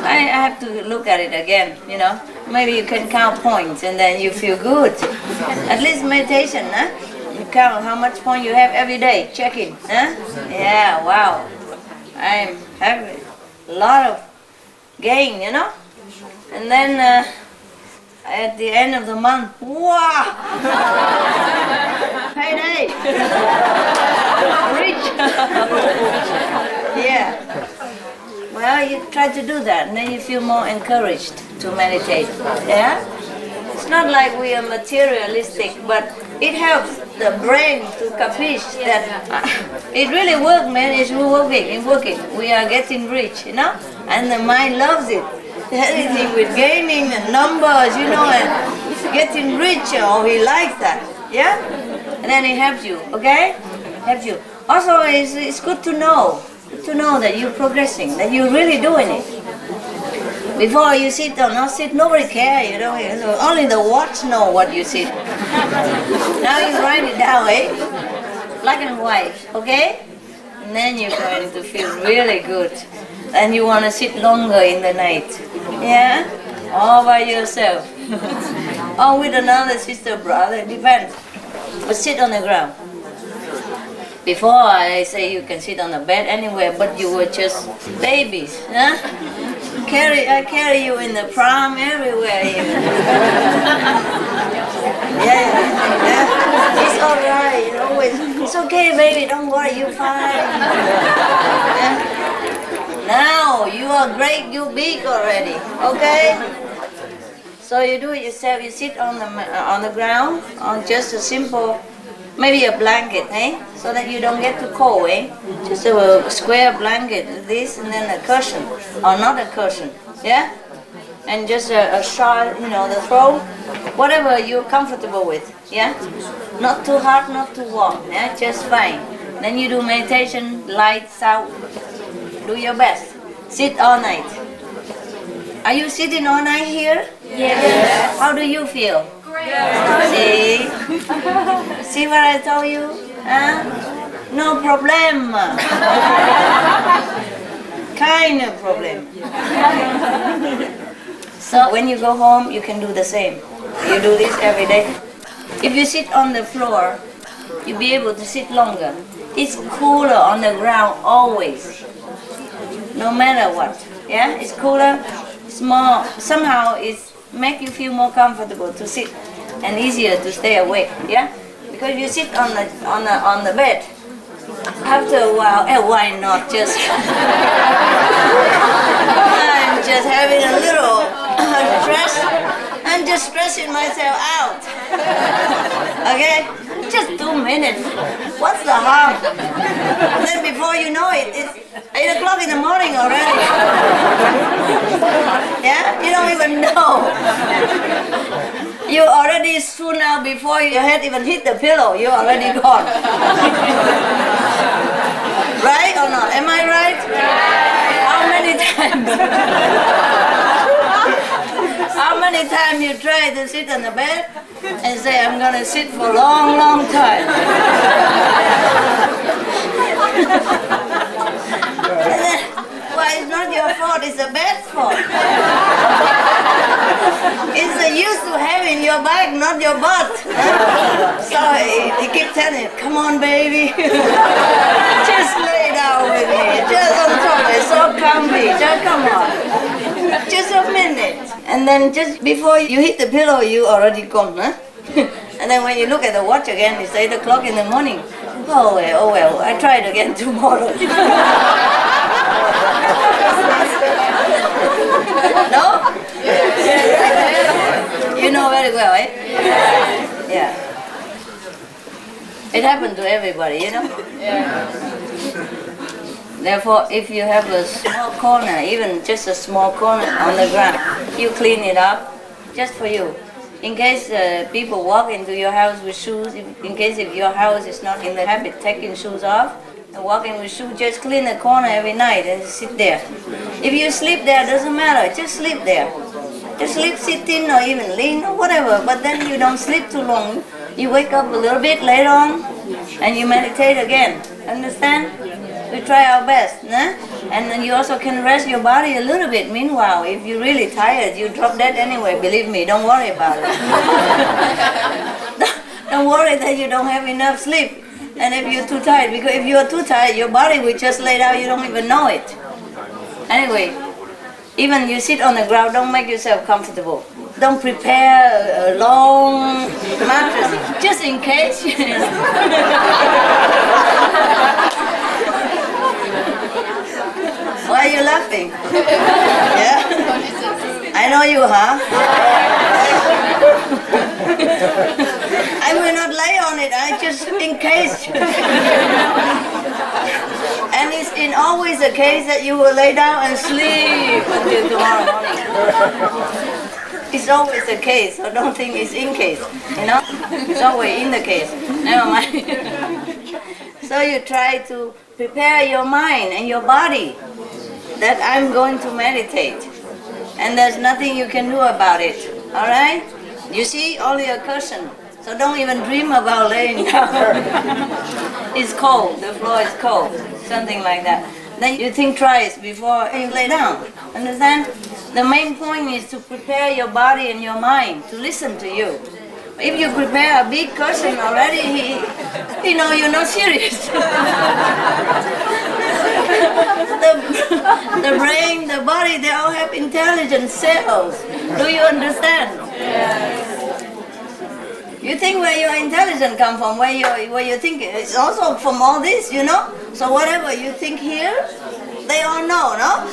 I have to look at it again, you know. Maybe you can count points and then you feel good. At least meditation, huh? You count how much point you have every day. Check it, huh? Yeah, wow. I'm having a lot of gain, you know. And then at the end of the month, wow! Payday! Rich! Yeah. Well, you try to do that, and then you feel more encouraged to meditate. Yeah? It's not like we are materialistic, but it helps the brain to capiche that it really works, man. It's working. We are getting rich, you know? And the mind loves it. Anything with gaining and numbers, you know, and getting richer, or he likes that, yeah? And then it helps you, okay? Helps you. Also, it's good to know that you're progressing, that you're really doing it. Before you sit or not sit, nobody cares, you know, only the watch know what you sit. Now you write it down, eh? Black and white, okay? And then you're going to feel really good. And you want to sit longer in the night. Yeah? All by yourself. Or with another sister, brother, depends. But sit on the ground. Before I say you can sit on the bed anywhere, but you were just babies. Huh? I carry you in the pram everywhere. Yeah. It's all right. It's okay, baby. Don't worry. You're fine. Yeah? Now you are great, you big already, okay? So you do it yourself. You sit on the ground on just a simple, maybe a blanket, eh? So that you don't get too cold, eh? Just a square blanket, this, and then a cushion, or not a cushion, yeah? And just a shawl, you know, the throw, whatever you're comfortable with, yeah? Not too hot, not too warm, yeah? Just fine. Then you do meditation, lights out. Do your best. Sit all night. Are you sitting all night here? Yes. How do you feel? See? See what I told you? Huh? No problem. Kind of problem. So when you go home, you can do the same. You do this every day. If you sit on the floor, you'll be able to sit longer. It's cooler on the ground always, no matter what. Yeah, it's cooler, it's more, somehow it's make you feel more comfortable to sit and easier to stay awake. Yeah, because you sit on the bed. After a while, why not just? I'm just having a little stress. I'm just stressing myself out. Okay? Just 2 minutes. What's the harm? And then before you know it, it's 8 o'clock in the morning already. Yeah? You don't even know. You already soon out before your head even hit the pillow. You're already gone. Right or not? Am I right? How many times? How many times you try to sit on the bed and say, I'm going to sit for a long, long time. And then, why, it's not your fault, it's the bed's fault. It's the use to having your back, not your butt. So he keeps telling you, come on, baby. Just lay down with me. Just on top, it's so comfy. Just come on. Just a minute. And then just before you hit the pillow, you already gone, huh? And then when you look at the watch again, it's 8 o'clock in the morning. Oh well, I try it again tomorrow. No? You know very well, eh? Yeah. It happened to everybody, you know? Yeah. Therefore, if you have a small corner, even just a small corner on the ground, you clean it up just for you. In case people walk into your house with shoes, in case if your house is not in the habit taking shoes off, and walking with shoes, just clean the corner every night and sit there. If you sleep there, doesn't matter, just sleep there. Just sleep sitting or even lean or whatever, but then you don't sleep too long. You wake up a little bit later on and you meditate again. Understand? We try our best, nah? And then you also can rest your body a little bit. Meanwhile, if you're really tired, you drop dead anyway, believe me, don't worry about it. Don't worry that you don't have enough sleep. And if you're too tired, because if you're too tired, your body will just lay down, you don't even know it. Anyway, even you sit on the ground, don't make yourself comfortable. Don't prepare a long mattress, just in case. Why are you laughing? Yeah? I know you, huh? I will not lay on it, just in case. And it's always the case that you will lay down and sleep until tomorrow morning. It's always the case, so don't think it's in case, you know? It's always in the case. Never mind. So you try to prepare your mind and your body that I'm going to meditate. And there's nothing you can do about it, all right? You see, only a cushion. So don't even dream about laying down. It's cold, the floor is cold, something like that. Then you think twice before you lay down, understand? The main point is to prepare your body and your mind to listen to you. If you prepare a big cushion already, he know you're not serious. The brain, the body, they all have intelligent cells. Do you understand? Yes. You think where your intelligence come from, where you think it's also from all this, you know? So whatever you think here, they all know, no?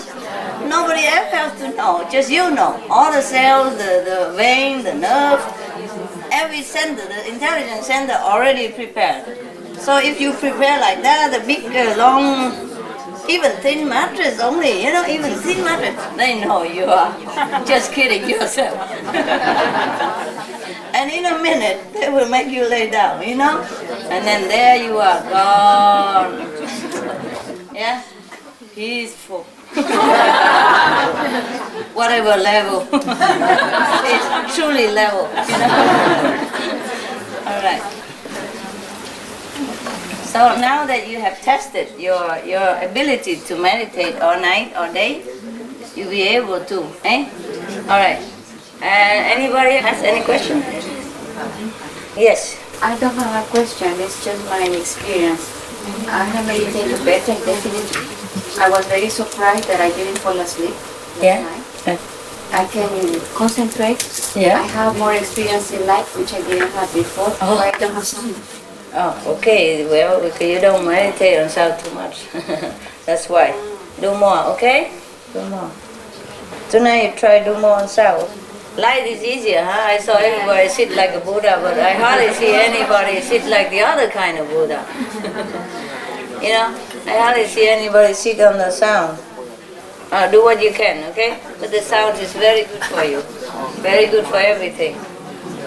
Nobody else has to know, just you know. All the cells, the vein, the nerve, every center, the intelligence center already prepared. So if you prepare like that, the big, long, even thin mattress only, you know, even thin mattress, they know you are just kidding yourself. And in a minute, they will make you lay down, you know? And then there you are, gone. Yeah? Peaceful. Whatever level. It's truly level. All right. So now that you have tested your ability to meditate all night, all day, you'll be able to, eh? All right. Anybody has any question? Yes. I don't have a question, it's just my experience. I have meditated better, definitely. I was very surprised that I didn't fall asleep last Yeah. night. I can concentrate. Yeah. I have more experience in life, which I didn't have before. Oh. I don't have some. Oh, okay. Well, because you don't meditate on sound too much. That's why. Do more, okay? Do more. Tonight you try do more on sound. Light is easier, huh? I saw everybody sit like a Buddha, but I hardly see anybody sit like the other kind of Buddha. You know, I hardly see anybody sit on the sound. Do what you can, okay? But the sound is very good for you. Very good for everything.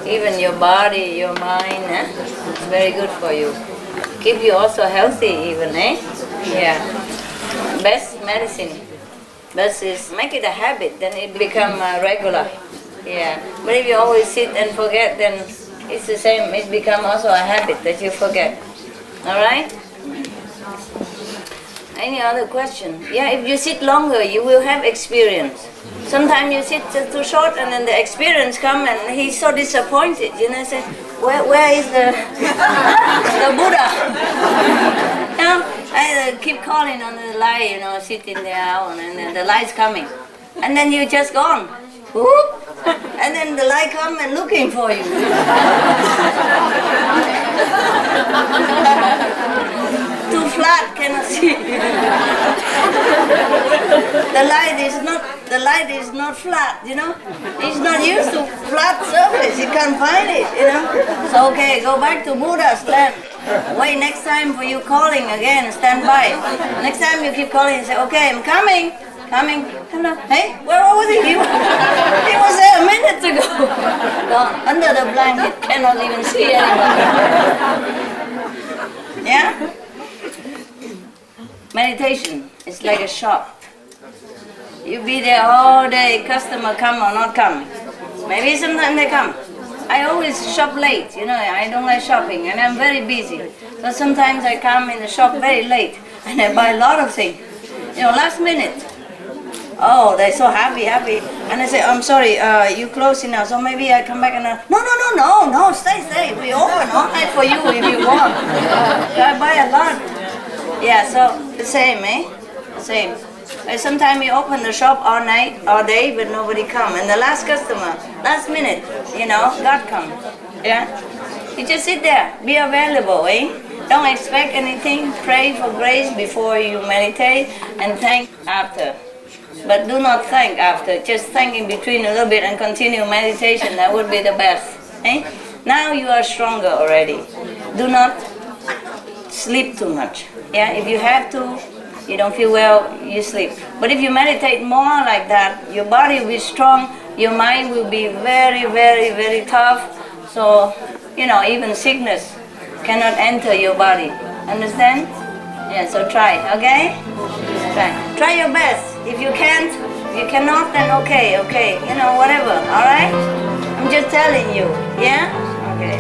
Even your body, your mind, eh? It's very good for you. Keep you also healthy even, eh? Yeah. Best medicine. Best is make it a habit, then it become regular. Yeah. But if you always sit and forget, then it's the same. It become also a habit that you forget. All right? Any other question? Yeah, if you sit longer, you will have experience. Sometimes you sit too short and then the experience come and he's so disappointed, you know, say, where is the, the Buddha? You know, I keep calling on the light, you know, sitting there and then the light's coming. And then you just gone. Whoop, and then the light come and looking for you. Too flat, cannot see. The light is not flat, you know. It's not used to flat surface. You can't find it, you know. So okay, go back to Buddha, stand. Wait next time for you calling again, stand by. Next time you keep calling and say, okay, I'm coming. Coming, come down. Hey, where was he? He was there a minute ago. Gone under the blanket, cannot even see anyone. Yeah? Meditation is like a shop. You be there all day, customer come or not come. Maybe sometimes they come. I always shop late, you know, I don't like shopping and I'm very busy. So sometimes I come in the shop very late and I buy a lot of things. You know, last minute. Oh, they're so happy. And I say, I'm sorry, you closing now, so maybe I come back and no, stay. We open all night for you if you want. I buy a lot. Yeah, so the same, eh? Same. Sometimes you open the shop all night, all day, but nobody come. And the last customer, last minute, you know, God come. Yeah? You just sit there, be available, eh? Don't expect anything. Pray for grace before you meditate and thank after. But do not thank after, just thank in between a little bit and continue meditation, that would be the best. Eh? Now you are stronger already. Do not sleep too much. Yeah, if you have to, you don't feel well, you sleep. But if you meditate more like that, your body will be strong, your mind will be very, very, very tough. So, you know, even sickness cannot enter your body. Understand? Yeah, so try, okay? Try your best. If you can't, if you cannot, then okay, you know, whatever, alright? I'm just telling you, yeah? Okay.